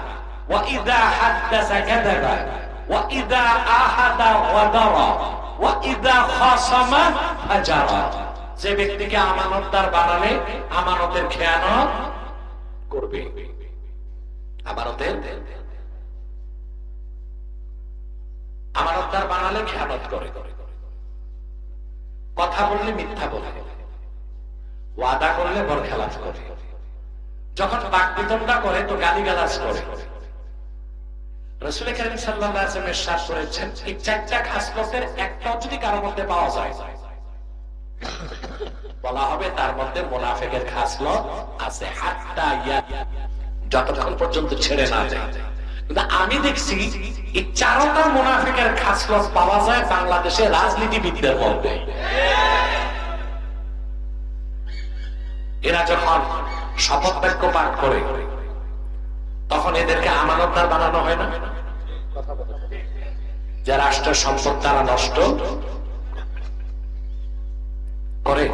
ওয়া ইযা হাদাসা কাযাবা, ওয়া ইযা আহাদা ওয়াদারা, ওয়া ইযা খাসামা ফাজারা। যে ব্যক্তিকে আমানতদার বানালে আমানতের খেয়ানত করবে, আমানতদার বানালে খেয়ানত করে, কথা বললে মিথ্যা বলে, ওয়াদা করলে বরখেলাফ করে, যখন বাকবিতণ্ডা করে তো গালিগালাজ করে। রাসূল কারীম সাল্লাল্লাহু আলাইহি ওয়াসাল্লাম ইরশাদ করেছেন, এই চারটা খাসলতের একটাও যদি কারোর মধ্যে পাওয়া যায়, বলা হবে তার মধ্যে মুনাফিকের খাসলত আছে, হাত্তা যতক্ষণ পর্যন্ত ছেড়ে না যায়। কিন্তু আমি দেখছি এই চারটা মুনাফিকের খাসলত পাওয়া যায় বাংলাদেশের রাজনীতিবিদদের মধ্যে। এরা যখন শপথ বাক্য পাঠ করে তখন এদেরকে আমানতদার বানানো হয় না, যে রাষ্ট্রের সম্পদ তারা নষ্ট করে,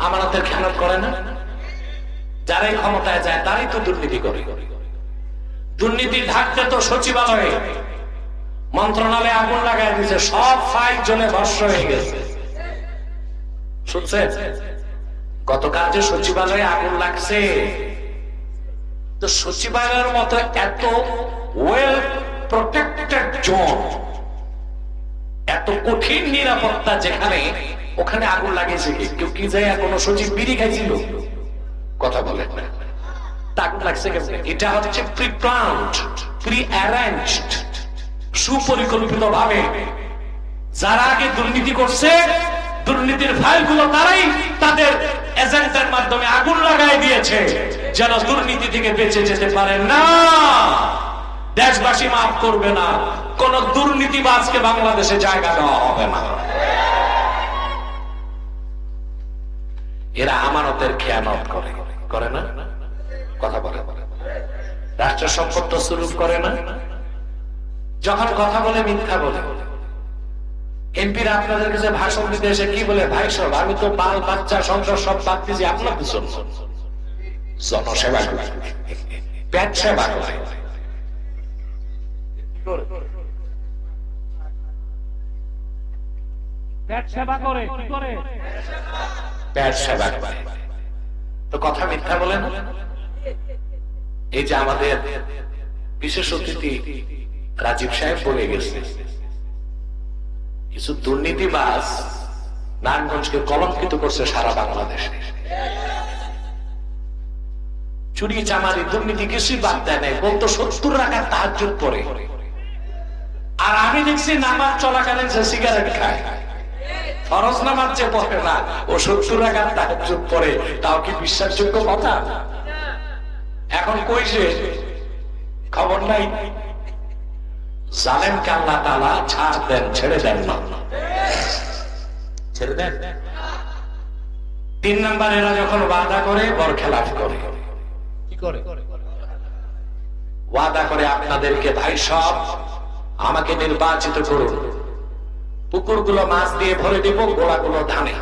আমানতের খেয়ানত করে না। যারাই ক্ষমতায় যায় তারাই তো দুর্নীতি করে। দুর্নীতি ঢাকতে তো সচিবালয়ে মন্ত্রণালয়ে আগুন লাগাই দিয়েছে, সব ফাইল জ্বলে ভস্ম হয়ে গেছে। শুনছেন গতকাল যে সচিবালয়ে আগুন লাগছে, তো সচিবালয়ের মতো এত ওয়েল প্রোটেক্টেড জোন, এত কঠিন নিরাপত্তা যেখানে, ওখানে আগুন লাগিয়েছে কেউ কি যায়? কোন সচিব বিড়ি খাইছিল? কথা বলে আগুন লাগছে কেমন? এটা হচ্ছে প্রি-প্ল্যান্ড, প্রি-অ্যারেঞ্জড, সুপরিকল্পিত ভাবে। যারা আগে দুর্নীতি করছে, দুর্নীতির ফাইলগুলো তারাই তাদের এজেন্টের মাধ্যমে আগুন লাগাই দিয়েছে, যেন দুর্নীতি থেকে বেঁচে যেতে পারে না। দেশবাসী মাফ করবে না, কোন দুর্নীতিবাজকে বাংলাদেশে জায়গা দেওয়া হবে না। এরা আমানতের খেয়ানত করে, করে না? কথা বলে, রাষ্ট্রের সম্পদ তছরুফ করে না, যখন কথা বলে মিথ্যা বলে। এমপিরা আপনাদের কাছে ভাষণ দিতে এসে কি বলে? ভাই সব, আমি তো বাল বাচ্চা সংসার সব বাদ দিয়েছি, আপনার পিছন জনসেবা করে, পেট সেবা করে। পেট সেবা করে, কি করে? পেট সেবা করে। তো কথা মিথ্যা বলে না? এই যে আমাদের বিশেষ অতিথি রাজীব সাহেব বলে গেছে, কিছু দুর্নীতিবাজ নারায়ণগঞ্জকে কলঙ্কিত করছে সারা বাংলাদেশে। চুরি চামারি দুর্নীতি কিছুই বাদ দেয় নাই, বলতো 70 রাকাত তাহাজ্জুদ পড়ে। আর আমি দেখছি নামাজ চলাকালীন সে সিগারেট খায়, ফরজ নামাজ যে পড়ে না, ও 70 রাকাত তাহাজ্জুদ পড়ে। তাও কি বিশ্বাসযোগ্য কথা? এখন কইছে খবর নাই। জালেমকে আল্লাহ তাআলা ছাড় দেন, ছেড়ে দেন না, ছেড়ে দেন। 3 নাম্বার, এরা যখন ওয়াদা করে বরখেলাফ করে। কি করে? ওয়াদা করে আপনাদেরকে, ভাই সব আমাকে নির্বাচিত করুন, পুকুরগুলো মাছ দিয়ে ভরে দিব, গোলাগুলো ধানে,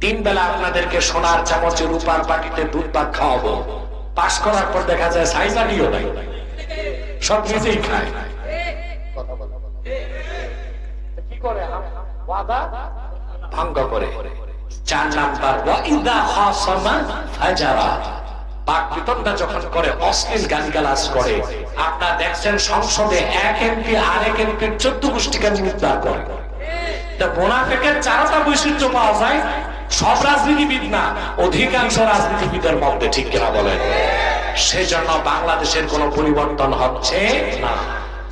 3 বেলা আপনাদেরকে সোনার চামচে রূপার বাটিতে দুধ ভাত খাওয়াবো। পাস করার পর দেখা যায় সাইজানিও নাই, সব নিজেই খায়। কি করে? ওয়াদা ভঙ্গ করে। 4 নাম্বার, ওয়াইদা খাসামা ফাজারা, বাকবিতণ্ডা যখন করে, অশ্লীল গালিগালাজ করে। আপনারা দেখছেন সংসদে এক এমপি আরেক এমপির 14 গোষ্ঠীকে উদ্ধার করে। মুনাফিকের 4টা বৈশিষ্ট্য পাওয়া যায়, সব রাজনীতিবিদ না, অধিকাংশ রাজনীতিবিদের মধ্যে, ঠিক কিনা বলেন? সেজন্য বাংলাদেশের কোন পরিবর্তন হচ্ছে না।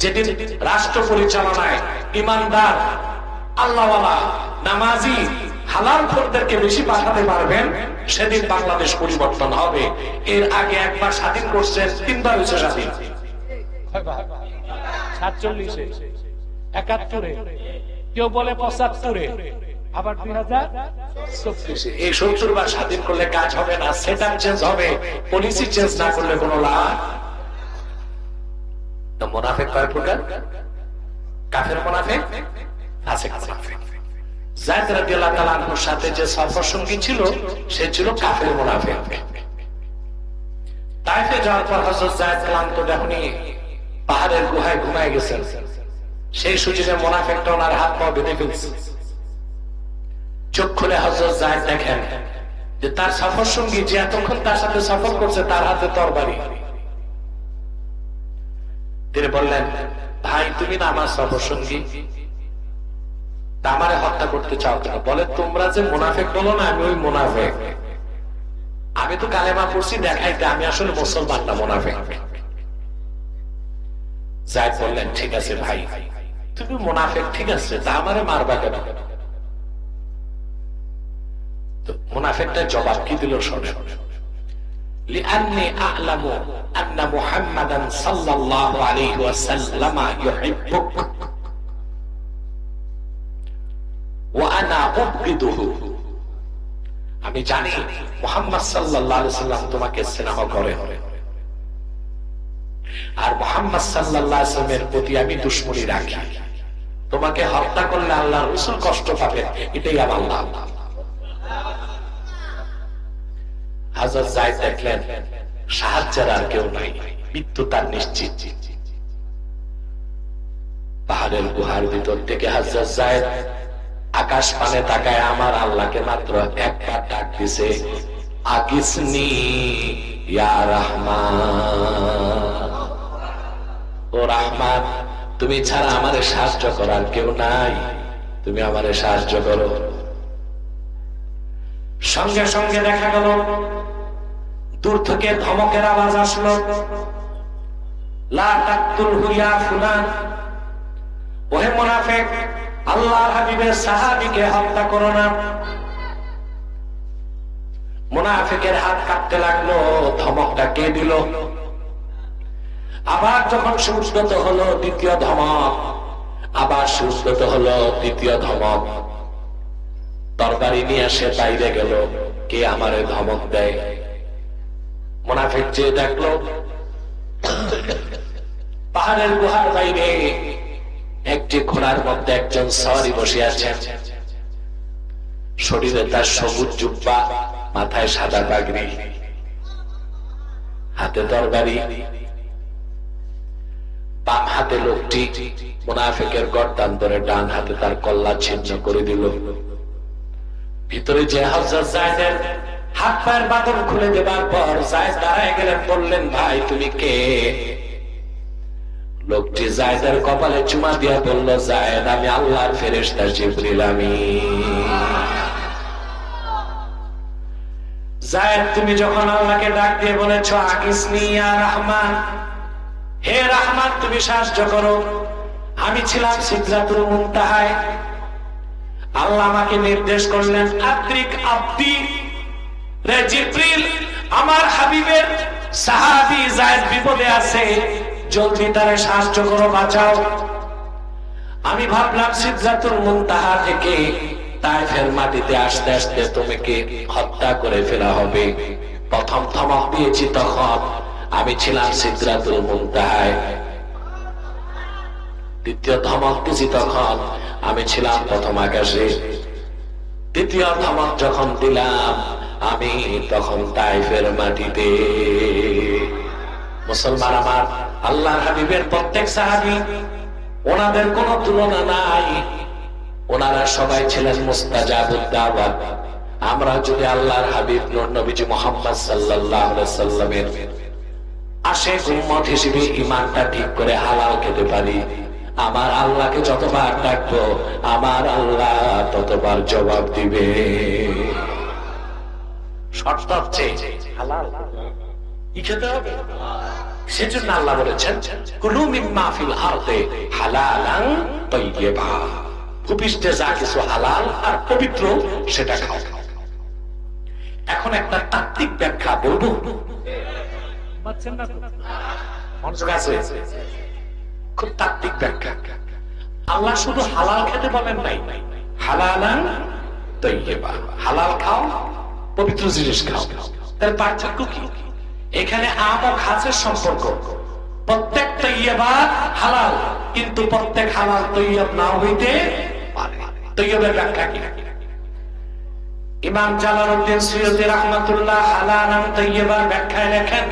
যেদিন রাষ্ট্র পরিচালনায় ইমানদার, আল্লাহওয়ালা, নামাজি, হালাল খোরদেরকে বেশি পাঠাতে পারবেন, সেদিন বাংলাদেশ পরিবর্তন হবে। এর আগে একবার স্বাধীন করছেন, 3 বার হয়েছে স্বাধীন। 47-এ, 71-এ, কেউ বলে 75-এ, আবার 2024-এ। এই 70 বার স্বাধীন করলে কাজ হবে না, সেটআপ চেঞ্জ হবে, পলিসি চেঞ্জ না করলে কোনো লাভ। তো মুনাফিক কয় প্রকার? কাফের মুনাফিক, ফাসিক মুনাফিক। যায়েদ রাদিয়াল্লাহু তাআলা আনহুর সাথে যে সফর সঙ্গী ছিল, সে ছিল কাফের মুনাফিক। তাইফে যাওয়ার পর হযরত যায়েদ ক্লান্ত দেখুনি পাহাড়ের গুহায় ঘুমায় গেছেন। সেই সুযোগে মুনাফিকটা ওনার হাত পা বেঁধে ফেলছে। চোখ খুলে হযরত যায়েদ দেখেন যে তার সফর সঙ্গী যে এতক্ষণ তার সাথে সফর করছে তার হাতে তরবারি। তিনি বললেন, ভাই তুমি না আমার সফর সঙ্গী, তা আমারে হত্যা করতে চাও কেন? বলে, তোমরা যে মুনাফিক বলো না, আমি ওই মুনাফিক। আমি তো কালেমা পড়ছি দেখাইতে, আমি আসলে মুসলমান না, মুনাফিক। যাই বললেন, ঠিক আছে ভাই, তুমি মুনাফিক ঠিক আছে, তা আমারে মারবা কেন? তো মুনাফিকটা জবাব কি দিল শোনে, লিআন্নী আ'লামু আন্না মুহাম্মাদান সাল্লাল্লাহু আলাইহি ওয়াসাল্লাম ইউহিব্বুক ওয়া আনা উবগিদুহু। আমি জানি মুহাম্মদ সাল্লাল্লাহু আলাইহি ওয়াসাল্লাম তোমাকে স্নেহ করেন, আর মুহাম্মদ সাল্লাল্লাহু আলাইহি ওয়াসাল্লামের প্রতি আমি দুশমনী রাখি। তোমাকে হত্যা করলে আল্লাহর রাসূল কষ্ট পাবেন, এটাই আমার লাভ। হযরত যায়েদ দেখলেন সাহায্যের আর কেউ নাই, মৃত্যু তার নিশ্চিত। পাহাড়ের গুহার ভিতর থেকে হযরত যায়েদ আকাশ পানে তাকায় আমার আল্লাহকে মাত্র একবার ডাক দিছে, আগিসনি ইয়া রহমান। ও রহমান, তুমি ছাড়া আমারে সাহায্য করার কেউ নাই, তুমি আমারে সাহায্য করো। সঙ্গে সঙ্গে দেখা গেল দূর থেকে ধমকের আওয়াজ আসলো, লা তাকতুলহু ইয়া ফুলান, ওহে মুনাফিক, আল্লাহর হাবিবের সাহাবীকে হত্যা করো না। মুনাফিকের হাত কাঁপতে লাগলো, ধমকটা কে দিল? আবার যখন সুস্থত হলো দ্বিতীয় ধমক, আবার সুস্থত হলো দ্বিতীয় ধমক। তরবারি নিয়ে সে বাইরে গেল, কে আমারে ধমক দেয়? মুনাফিক যে দেখলো পাহাড়ের গুহার বাইরে একটি ঘোড়ার মধ্যে একজন সওয়ারি বসে আছেন, শরীরে তার সবুজ জুব্বা, মাথায় সাদা পাগড়ি, হাতে তরবারি। বাম হাতে লোকটি মুনাফিকের গর্দান ধরে ডান হাতে তার কল্লা ছিন্ন করে দিল। ভিতরে যে হযরত যায়েদের হাত পায়ের বাঁধন খুলে দেবার পর যায়েদ দাঁড়ায় গেলেন, বললেন, ভাই তুমি কে? লোকটি যায়েদের কপালে চুমা দিয়া বলল, যায়েদ, আমি আল্লাহর ফেরেশতা জিবরিল আমিন। যায়েদ, তুমি যখন আল্লাহকে ডাক দিয়ে বলেছ আগিসনি ইয়া রহমান, হে রহমান তুমি সাহায্য করো, আমি ছিলাম সিদরাতুল মুনতাহায়। আল্লাহ আমাকে নির্দেশ করলেন, আদ্রিক আব্দি রে জিবরিল, আমার হাবিবের সাহাবী যায়েদ বিপদে আছে, জলদি তারে সাহায্য করো, বাঁচাও। আমি ভাবলাম সিদরাতুল মুনতাহা থেকে তায়েফের মাটিতে আসতে আসতে তোমাকে হত্যা করে ফেলা হবে। প্রথম ধমক দিয়েছি তখন আমি ছিলাম সিদরাতুল মুনতাহায়, দ্বিতীয় ধমক দিয়েছি তখন আমি ছিলাম প্রথম আকাশে, তৃতীয় ধমক যখন দিলাম আমি তখন তায়েফের মাটিতে। মুসলমান আমার, আল্লাহর হাবিবের প্রত্যেক সাহাবী, ওনাদের কোনো তুলনা নাই, ওনারা সবাই ছিলেন মুস্তাজাবুদ দাওয়াত। আমরা যদি আল্লাহর হাবিব নবীজি মুহাম্মদ সাল্লাল্লাহু আলাইহি সাল্লামের আশিক উম্মত হিসেবে ঈমানটা ঠিক করে হালাল খেতে পারি, আমার আল্লাহকে যতবার ডাকবো আমার আল্লাহ ততবার জবাব দিবে। শর্ত হচ্ছে হালাল কি খেতে হবে। সেজন্য আল্লাহ বলেছেন, কুলু মিম্মা ফিল আরদি হালালান তাইয়্যিবা, ভূপৃষ্ঠে যা কিছু হালাল আর পবিত্র সেটা খাও। এখন একটা তাত্ত্বিক ব্যাখ্যা বলবো, মনোযোগ আছে? খুব তাত্ত্বিক ব্যাখ্যা। আল্লাহ শুধু হালাল খেতে বলেন নাই, হালালান তাইয়্যিবা, হালাল খাও, পবিত্র জিনিস খাও। তার পার্থক্য কি? এখানে আম ও খাসের সম্পর্ক। প্রত্যেক তাইয়্যিবা হালাল, কিন্তু প্রত্যেক হালাল তাইয়্যিব না হইতে পারে। তাইয়্যিবের ব্যাখ্যা কি? ইমাম জালালউদ্দিন সুয়ুতী রাহমাতুল্লাহ হালালান তাইয়্যিবার ব্যাখ্যায় লেখেন,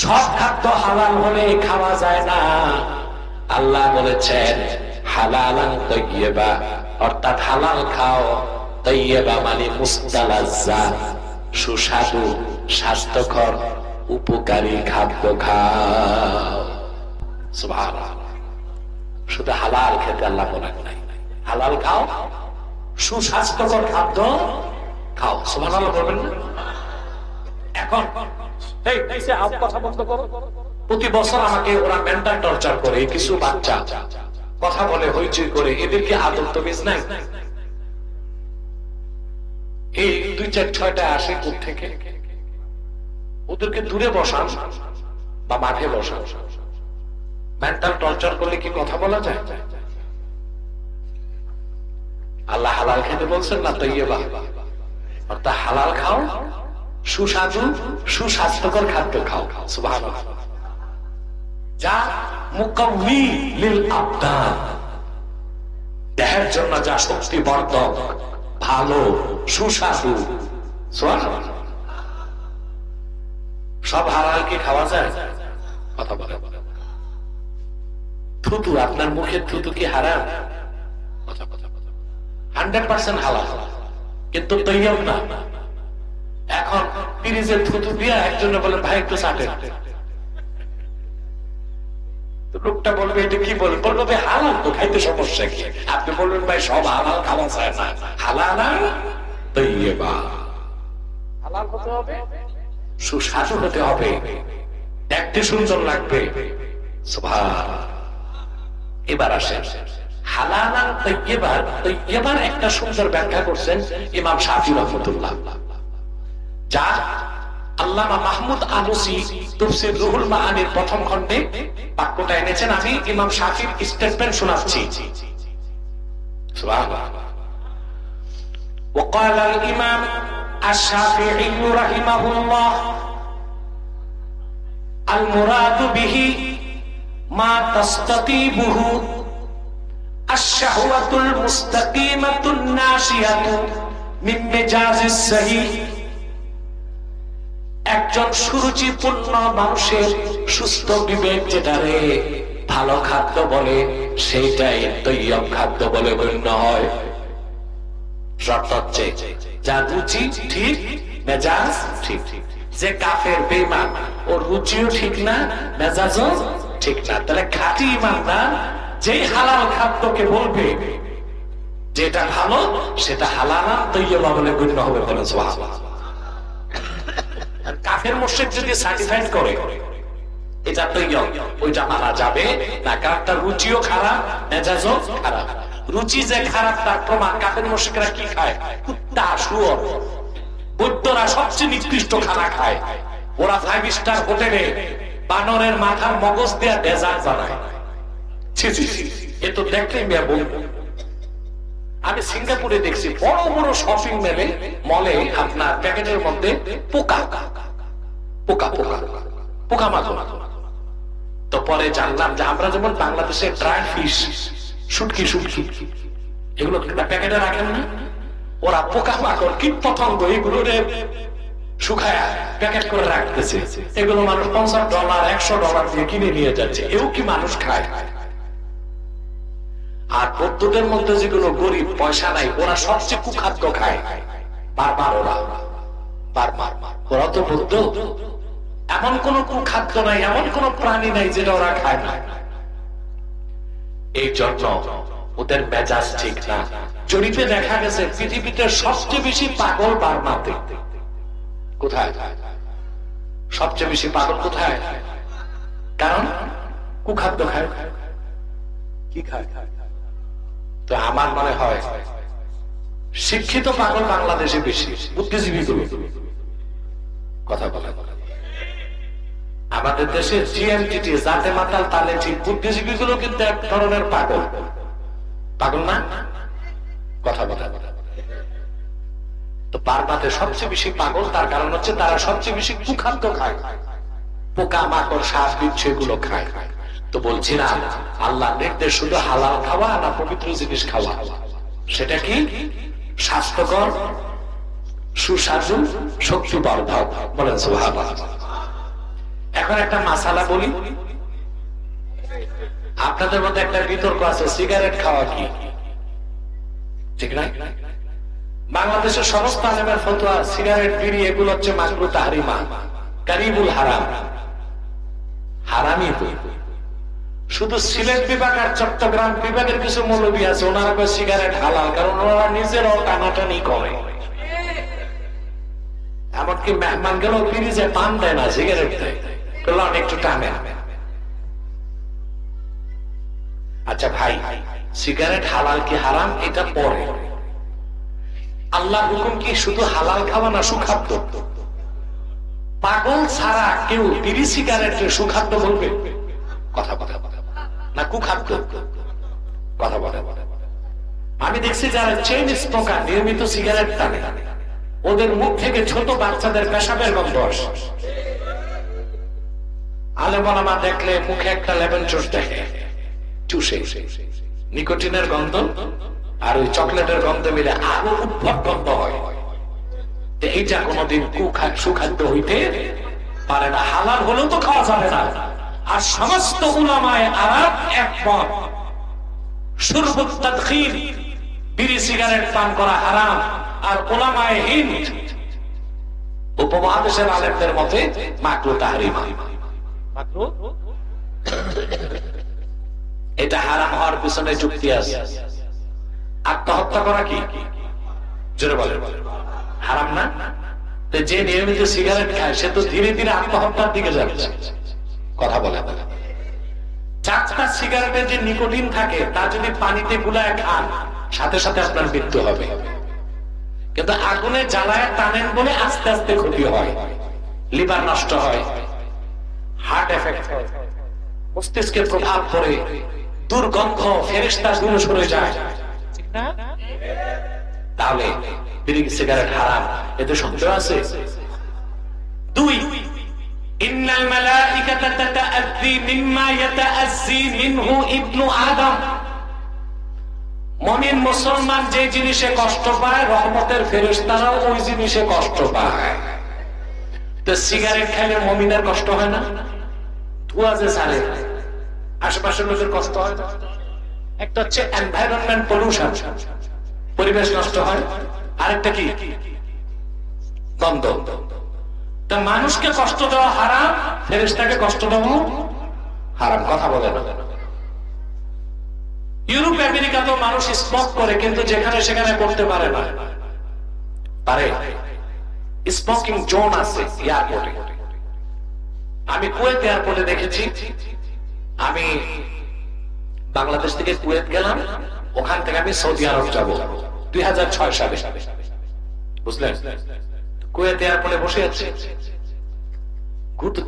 সব খাদ্য হালাল হলে খাওয়া যায় না। আল্লাহ বলেছেন হালালান তাইয়্যিবা, অর্থাৎ হালাল খাও, তাইয়্যিবা মানে মুস্তালাজ্জা, সুস্বাদু, স্বাস্থ্যকর, উপকারী খাদ্য খাও। সুবহানাল্লাহ। শুধু হালাল খেতে আল্লাহ বলেন নাই, হালাল খাও, সুস্বাস্থ্যকর খাদ্য খাও। সুবহানাল্লাহ বলবেন না? এখন কথা বন্ধ করো। প্রতি বছর আমাকে ওরা মেন্টাল টর্চার করে, কিছু বাচ্চা কথা বলে, হইচই করে, এদেরকে আদর তমিজ নাই। এই 2-4-6টা আসে কোথ থেকে, ওদেরকে দূরে বসান বা মাঠে বসান। মেন্টাল টর্চার করলে কি কথা বলা যায়? আল্লাহ হালাল খেতে বলছেন না, তাইয়্যিবা অর্থাৎ হালাল খাও, সুস্বাদু, সুস্বাস্থ্যকর খাদ্য খাও। সুবহানাল্লাহ। যা মুকাউমি লিল আবদান, দেহের জন্য যা শক্তিবর্ধক, ভালো, সুস্বাদু। সুবহানাল্লাহ। সব হালাল কি খাওয়া যায়? কথা বলে। থুতু, আপনার মুখের থুতু কি হারাম? 100% হালাল, কিন্তু তৈয়ব না। এখন ফ্রিজের থুতু দিয়ে একজনে বলেন ভাই একটু চাটেন, লোকটা বলবে এটা কি বলবে? বলবে হালাল তো, খাইতে সমস্যা কি? আপনি বলবেন ভাই সব হালাল খাওয়া যায় না, হালাল তৈয়বা, হালাল হতে হবে, সুস্বাদু হতে হবে, দেখতে সুন্দর লাগবে। সুবহানাল্লাহ। এবার আসেন হালাল তৈয়বার, তৈয়বার একটা সুন্দর ব্যাখ্যা করছেন ইমাম শাফি রাহমাতুল্লাহ, যা আল্লামা মাহমুদ আলুসি তাফসীর রুহুল মাআনির প্রথম খণ্ডে বাক্যটা এনেছেন। আমি ইমাম শাফির স্টেটমেন্ট শোনাচ্ছি। সুবহানাল্লাহ। وقال الإمام الشافعي رحمه الله المراد به ما تستطيبه الشهوة المستقيمة الناشئة من مجاز الصحيح। একজন সুরুচিপূর্ণ মানুষের সুস্থ বিবেক যেটারে ভালো খাদ্য বলে, সেইটাই তৈয়ব খাদ্য বলে গণ্য হয়। শর্ত হচ্ছে যার রুচি ঠিক, মেজাজ ঠিক। যে কাফের বেঈমান, ওর রুচিও ঠিক না, মেজাজও ঠিক না। তাহলে খাঁটি ঈমানদার যেই হালাল খাদ্যকে বলবে যেটা ভালো, সেটা হালাল তৈয়বা বলে গণ্য হবে। বলে সুবহানাল্লাহ। কাফের মুশরিক যদি সার্টিফাইড করে এটা তৈয়ব, ওইটা মানা যাবে না, কারণ তার রুচিও খারাপ, মেজাজও খারাপ। রুচি যে খারাপ তার প্রমাণ কাফের মুশরিকরা কি খায়? কুত্তা, শুয়োর। বৌদ্ধরা সবচেয়ে নিকৃষ্ট খানা খায়। ওরা 5 স্টার হোটেলে বানরের মাথার মগজ দিয়ে ডেজার্ট বানায়। এ তো দেখলেই মেয়ে বলবো। আমি সিঙ্গাপুরে দেখছি বড় বড় শপিং মলে আপনার প্যাকেটের মধ্যে পোকা পোকা পোকা পোকা মাকড়। তো পরে জানলাম যে আমরা যেমন বাংলাদেশে ড্রাই ফিশ, শুটকি শুটকি, এগুলো প্যাকেটে রাখেন না, ওরা পোকা মাকড়, কীট পতঙ্গ, এগুলো শুকায়া প্যাকেট করে রাখতেছে। এগুলো মানুষ $50 $100 দিয়ে কিনে নিয়ে যাচ্ছে। এও কি মানুষ খায়? আর বৌদ্ধদের মধ্যে যেগুলো গরিব, পয়সা নাই, ওরা সবচেয়ে কুখাদ্য খায়। বারবার ওরা তো বৌদ্ধ, এমন কোন কুখাদ্য নাই, এমন কোন প্রাণী নাই যেটা ওরা খায় না। এই জন্য ওদের মেজাজ ঠিক না। জরিপে দেখা গেছে পৃথিবীতে সবচেয়ে বেশি পাগল বার্মাতে। কোথায় সবচেয়ে বেশি পাগল? কোথায়? কারণ কুখাদ্য খায়। কি খায়? তো আমার মনে হয় শিক্ষিত পাগল বাংলাদেশে বেশি, বুদ্ধিজীবী গুলো কথা বলে। আমাদের দেশে জিএমটিটি, জাতে মাতাল তালে ঠিক, বুদ্ধিজীবী গুলো কিন্তু এক ধরনের পাগল। পাগল না? কথা বলে। তো বারবাতে সবচেয়ে বেশি পাগল, তার কারণ হচ্ছে তারা সবচেয়ে বেশি কুখাদ্য খায়, পোকা মাকড়, সাপ বিচ্ছু এগুলো খায়। তো বলছি না আল্লাহ নির্দেশ শুধু হালাল খাওয়া না পবিত্র জিনিস খাওয়া। সেটা কি? স্বাস্থ্যকর, সুস্বাদু, শক্তিবর্ধক। বলেন সুবহানাল্লাহ। এখন একটা মাসালা বলি। আপনাদের মধ্যে একটা বিতর্ক আছে, সিগারেট খাওয়া কি ঠিক না? বাংলাদেশের সমস্ত আলেমের ফতোয়া সিগারেট বিড়ি এগুলো হচ্ছে মাকরুহ তাহরিমা, কারিবুল হারাম, হারামই। শুধু সিলেট বিভাগ আর চট্টগ্রাম বিভাগের কিছু মৌলবী আছে, ওনারা কয় সিগারেট হালাল, কারণ ওনারা নিজেরাও টানাটানি করে। এমনকি মেহমান গেলেও ফিরিজে পান দেয় না, সিগারেট দেয়, একটু টানে। আচ্ছা ভাই, সিগারেট হালাল কি হারাম এটা পরে, আল্লাহ হুকুম কি শুধু হালাল খাওয়া না সুখাদ্য? পাগল ছাড়া কেউ বিড়ি সিগারেটের সুখাদ্য বলবে? কথা বলে না কুখাদ্য? কথা বলে। আমি দেখছি যারা চেইন স্মোকার নিয়মিত সিগারেট টানে, ওদের মুখ থেকে ছোট বাচ্চাদের পেশাবের গন্ধ আসে। আলেম ওলামা দেখলে মুখে একটা লেমন জুস দেখে, চুষে নিকোটিনের গন্ধ আর ওই চকলেটের গন্ধ মিলে আরো উদ্ভট গন্ধ হয়। এইটা কোনদিন সুখাদ্য হইতে পারে না, হালাল হলেও তো খাওয়া যাবে না। আর সমস্ত উলামায়ে আরাব একমত, শুরবুত তাদখির, বিড়ি সিগারেট পান করা হারাম। আর উলামায়ে হিন্দ, উপমহাদেশের আলেমদের মতে মাকরুহ তাহরিমা। এটা হারাম হওয়ার পিছনে যুক্তি আছে। আত্মহত্যা করা কি জোরে বলে হারাম না? যে নিয়মিত সিগারেট খায় সে তো ধীরে ধীরে আত্মহত্যার দিকে যাচ্ছে। কথা বলে চারটা সিগারেটে যে নিকোটিন থাকে তা যদি পানিতে গুলায় খান সাথে সাথে আপনার মৃত্যু হবে। কিন্তু আগুনে জ্বালায় টানেন বলে আস্তে আস্তে ক্ষতি হয়, লিভার নষ্ট হয়, হার্ট এফেক্ট হয়, মস্তিষ্কের প্রভাব পড়ে, দুর্গন্ধ, ফেরেশতা দূরে সরে যায়। তাহলে বিড়ি সিগারেট হারাম, এতে সন্দেহ আছে? দুই, ইন্নাল মালাইকাতা তাতাআযী মিম্মা ইয়াতাআযী মিনহু ইবনু আদম। মুমিন মুসলমান যে জিনিসে কষ্ট পায়, রহমতের ফেরেশতারাও ওই জিনিসে কষ্ট পায়। তো সিগারেট খাইলে মুমিনের কষ্ট হয় না? ধোঁয়া যে ছাড়ে আশেপাশের লোকের কষ্ট হয় না? একটা হচ্ছে এনভায়রনমেন্ট পলিউশন, পরিবেশ নষ্ট হয়, আরেকটা কি গন্ধ। তা মানুষকে কষ্ট দেওয়া হারাম, ফেরেশতাকে কষ্ট দেওয়া হারাম। কথা বলে না? ইউরোপ আমেরিকা তো মানুষ স্মোক করে, কিন্তু যেখানে সেখানে করতে পারে না। পারে? স্মোকিং জোন আছে এয়ারপোর্টে। আমি কুয়েত এয়ারপোর্টে দেখেছি। আমি বাংলাদেশ থেকে কুয়েত গেলাম, ওখান থেকে আমি সৌদি আরব যাব 2006 সালে, বুঝলেন? কুয়েত এয়ারপোর্টে বসে আছি,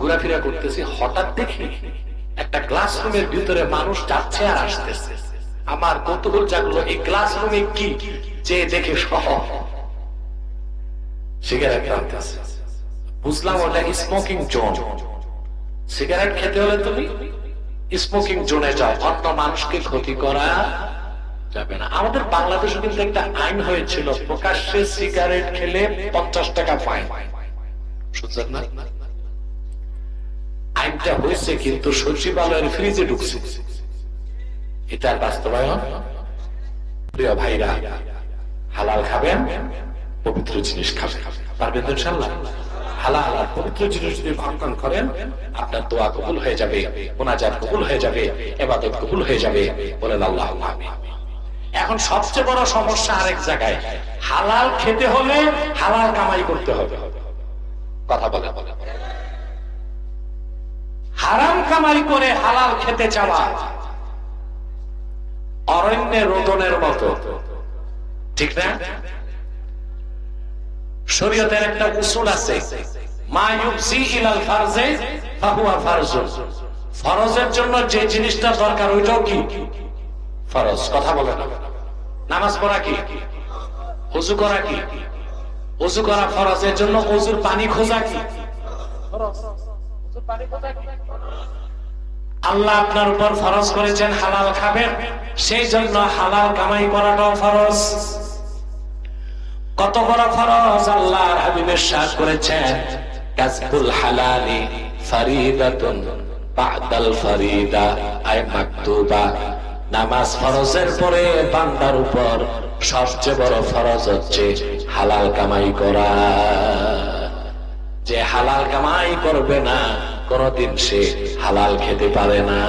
ঘোরাফেরা করতেছি, হঠাৎ দেখি একটা ক্লাসরুমের ভিতরে মানুষ যাচ্ছে আর আসতেছে। আমার কৌতূহল জাগলো, এই ক্লাসরুমে কি যে দেখে সহ সিগারেট টানতেছে। বুঝলাম ওটা স্মোকিং জোন। সিগারেট খেতে হলে তুমি স্মোকিং জোনে যাও, অন্য মানুষকে ক্ষতি করা যাবে না। আমাদের বাংলাদেশে কিন্তু একটা আইন হয়েছিল, প্রকাশ্যে সিগারেট খেলে 50 টাকা ফাইন। শুনছেন না? আইনটা হয়েছে, কিন্তু সচিবালয়ের ফ্রিজে ঢুকছে। এটার বাস্তবায়ন। প্রিয় ভাইরা, হালাল খাবেন, পবিত্র জিনিস খাবেন, পারবেন তো ইনশাআল্লাহ? হালাল আর পবিত্র জিনিস যদি ভক্ষণ করেন, আপনার দোয়া কবুল হয়ে যাবে, মুনাজাত কবুল হয়ে যাবে, ইবাদত কবুল হয়ে যাবে। বলেন আল্লাহুম্মা আমিন। এখন সবচেয়ে বড় সমস্যা আরেক জায়গায়। হালাল খেতে হলে হালাল কামাই করতে হবে। কথা বলে হারাম কামাই করে হালাল খেতে চাওয়া অরণ্যে রোদনের মতো, ঠিক না? শরীয়তের একটা উসুল আছে, মা ইউফজি ইলাল ফারজে ফাহুয়া ফারজুন। ফরজের জন্য যে জিনিসটা দরকার ওইটাও কি ফরজ। কথা বলে না? নামাজ পড়া কি? ওযু করা কি? ওযু করা ফরজের জন্য ওযুর পানি খোঁজা কি ফরজ? ওযুর পানি খোঁজা কি? আল্লাহ আপনার উপর ফরজ করেছেন হালাল খাবেন, সেই জন্য হালাল কামাই করাটাও ফরজ। কত বড় ফরজ আল্লাহর হাবিব ইরশাদ করেছেন, কাসবুল হালালি ফারিদাতুন বা'দাল ফারিদা আই মাকতুবা। নামাজ ফরজের পরে বান্দার উপর সবচেয়ে বড় ফরজ হচ্ছে হালাল কামাই করা। যে হালাল কামাই করবে না কোনদিন সে হালাল খেতে পারে না।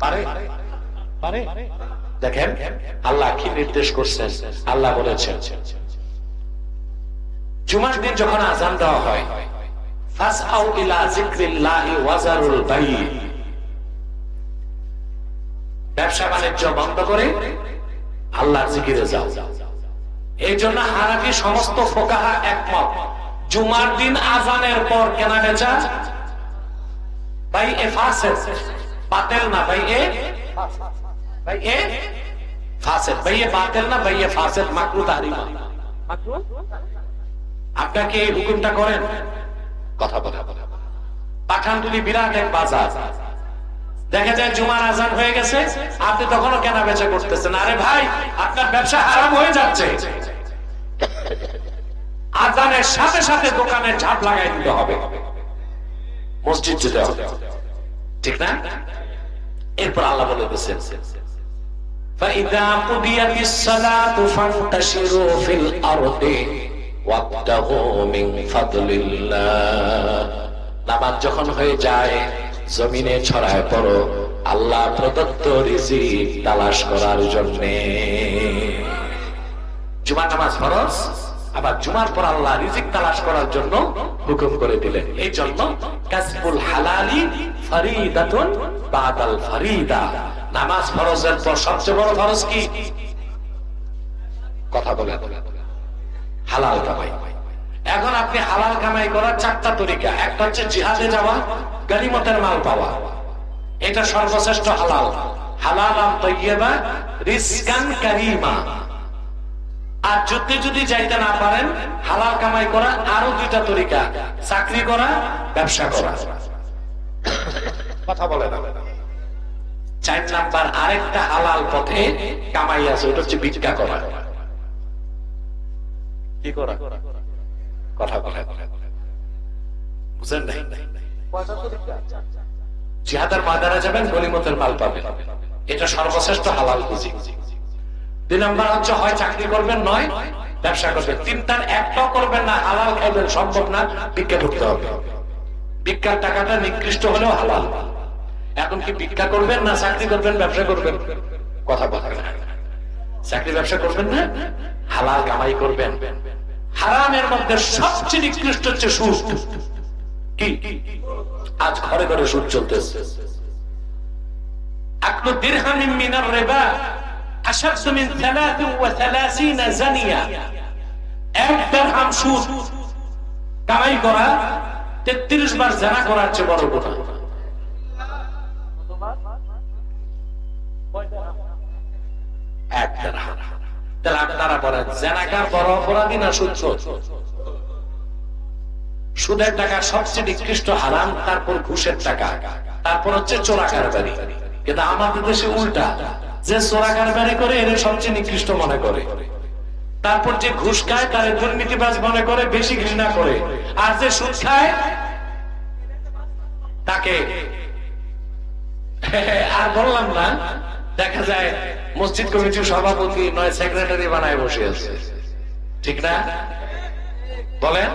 পারে দেখেন আল্লাহ কি নির্দেশ করছেন। আল্লাহ বলেছেন জুমার দিন যখন আযান দেওয়া হয় ফাসআউ ইলা যিকরিল্লাহি ওয়া যারুল বাই, ব্যবসা বাণিজ্য বন্ধ করে আল্লাহর জিকিরে যাও। এই জন্য হানাফি সমস্ত ফুকাহা একমত, জুমার দিন আযানের পর কেনা বেচা ভাই এ ফাসেদ, বাতিল না ভাই এ ফাসেদ, ভাই এ বাতিল না ভাই এ ফাসেদ, মাকরুহ তাহরিমা। আপনাকে এই হুকুমটা করেন কথা বলা। পাঠানটুলি বিরাট এক বাজার, দেখা যায় জুমার আযান হয়ে গেছে, আপনি তখনও কেনা বেচা করতেছেন। আরে ভাই আপনার ব্যবসা হারাম হয়ে যাচ্ছে, আযানের সাথে সাথে দোকানে ঝাঁপ লাগাই দিতে হবে, মসজিদ যেতে হবে, ঠিক না? এরপর আল্লাহ বলে দিয়েছেন ফাইদা কুদিয়াতিস সালাতু ফান্তাশিরু ফিল আরদি ওয়াবতাগু মিন ফাদলিল্লাহ। নামাজ যখন হয়ে যায় জমিনে ছড়ায় পড়ো আল্লাহ প্রদত্ত রিজিক তালাশ করার জন্য। জুমার নামাজ ফরজ, আবার জুমার পর আল্লাহ রিজিক তালাশ করার জন্য হুকুম করে দিলেন। এই জন্য কাসবুল হালালি ফরিদাতুন বাদাল ফরিদা, নামাজ ফরজের পর সবচেয়ে বড় ফরজ কি? কথা বলে হালাল কামাই। এখন আপনি হালাল কামাই করার চারটা তরিকা। একটা হচ্ছে জিহাদে যাওয়া, গনিমতের মাল পাওয়া, এটা সর্বশ্রেষ্ঠ হালাল। হালালান তাইয়্যিবা রিজকান কারীমা। আর যুদ্ধে যদি যাইতে না পারেন হালাল কামাই করা আরো দুইটা তরিকা, চাকরি করা, ব্যবসা করা। কথা বলে না। 4 নাম্বার আরেকটা হালাল পথে কামাই আছে, ওটা হচ্ছে ভিক্ষা করা। কি করা? কথা বলে বুঝেন নাই? জিহাদের ময়দানে যাবেন, গনিমতের মাল পাবেন, এটা সর্বশ্রেষ্ঠ হালাল পুঁজি। 2 নাম্বার হচ্ছে হয় চাকরি করবেন নয় ব্যবসা করবেন। 3টার একটাও করবেন না, হালাল খাইবেন সম্ভব না, ভিক্ষা করতে হবে। ভিক্ষার টাকাটা নিকৃষ্ট হলেও হালাল। এখন কি ভিক্ষা করবেন না চাকরি করবেন, ব্যবসা করবেন? কথা বলেন না। চাকরি ব্যবসা করবেন না, হালাল কামাই করবেন। হারামের মধ্যে সবচেয়ে নিকৃষ্ট হচ্ছে সুদ। কি আজ ঘরে ঘরে সুদ চলতেছে। আকলু দিরহামিন মিনার রিবা আশাদ্দু মিন 33 জানিয়া। 1 দিরহাম সুদ কামাই করা 33 বার জানা করার চেয়ে বড় গুনাহ। তাহলে আপনারা বলেন জানাকার বড় অপরাধী না সুদ? সুদের টাকা সবচেয়ে নিকৃষ্ট হারাম, তারপর ঘুষের টাকা, তারপর হচ্ছে চোরা কারবারি। কিন্তু আমাদের দেশে উল্টা, যে চোরা কারবারি করে এর সবচেয়ে নিকৃষ্ট মনে করে, তারপর যে ঘুষ খায় তার দুর্নীতিবাজ মনে করে, বেশি ঘৃণা করে, আর যে সুদ খায় তাকে আর বললাম না। দেখা যায় মসজিদ কমিটির সভাপতি নয় সেক্রেটারি বানায় বসে আছে, ঠিক না? বলেন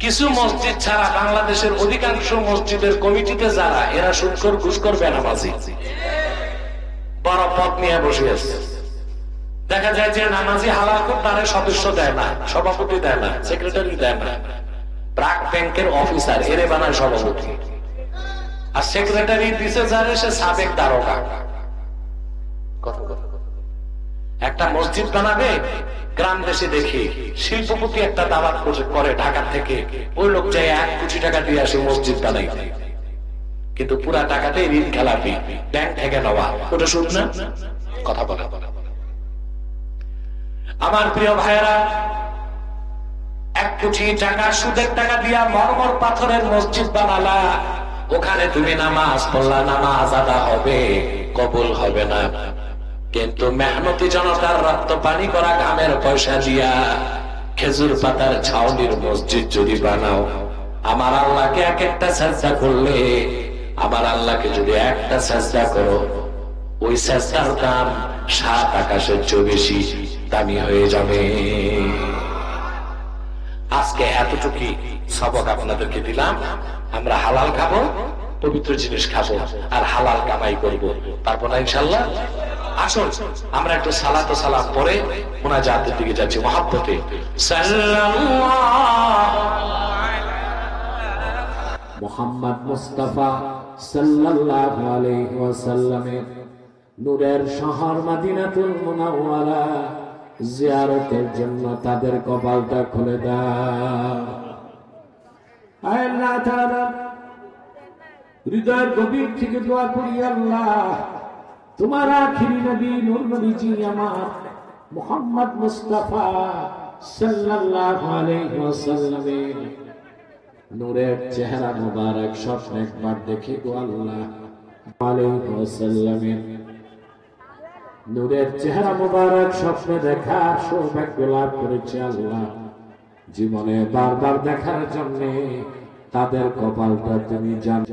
কিছু মসজিদ ছাড়া বাংলাদেশের অধিকাংশ মসজিদের কমিটিতে যারা, এরা সুদখোর ঘুষখোর বেনামাজি বড় পদ নিয়ে বসে আছে। দেখা যায় যে নামাজি হালাল করে তারা সদস্য দেয় না, সভাপতি দেয় না, সেক্রেটারি দেয় না, ব্র্যাক ব্যাংকের অফিসার এরে বানায় সভাপতি, আর সেক্রেটারি দিছে যারে সে সাবেক দারোগা। একটা মসজিদ বানাবে, গ্রাম দেশে দেখি শিল্পপতি একটা দাওয়াত করে ঢাকা থেকে, ওই লোক চাই 1 কোটি টাকা দিয়ে আসে মসজিদ বানাই, কিন্তু পুরা টাকাতে ঋণ খেলাপি, ব্যাংক থেকে নেওয়া, ওটা সুদ না? কথা বলা। আমার প্রিয় ভাইয়েরা, 1 কোটি টাকা সুদের টাকা দিয়া মরমর পাথরের মসজিদ বানালা, ওখানে তুমি নামাজ পড়লা, নামাজ আদা হবে, কবুল হবে না। কিন্তু মেহনতি জনতার রক্ত পানি করা ঘামের পয়সা দিয়া খেজুর পাতার ছাউনির মসজিদ যদি বানাও, আমার আল্লাহকে এক একটা সাজদা করলে, আমার আল্লাহকে যদি একটা সাজদা করো, ওই সেজদার দাম 7 আকাশের চেয়ে বেশি দামি হয়ে যাবে। আজকে এতটুকু সবক আপনাদেরকে দিলাম। আমরা হালাল খাবো, পবিত্র জিনিস খাবো, আর হালাল কামাই করব, পারবো না ইনশাআল্লাহ? আসুন আমরা একটু সালাত ও সালাম পরে মুনাজাতের দিকে যাচ্ছি। মহব্বতে মুহাম্মদ মুস্তাফা সাল্লাল্লাহু আলাইহি ওয়াসাল্লামের নূরের শহর মদিনাতুল মুনাওয়ারা জিয়ারতের জন্য তাদের কপালটা খুলে দাও। আল্লাহ তাআলা হৃদয়ের গভীর থেকে দোয়া করি, আল্লাহ তোমার আখিরি নবী নূর নবীজি আমার মুহাম্মদ মুস্তাফা সাল্লাল্লাহু আলাইহি ওয়াসাল্লামের নূরের চেহারা মুবারক স্বপ্ন একবার দেখি গো আল্লাহ। আলাইহি ওয়াসাল্লামের নূরের চেহারা মুবারক স্বপ্নে দেখার সৌভাগ্য লাভ করেছে আল্লাহ। জীবনে বারবার দেখার জন্য তাদের কপালটা তুমি জানো।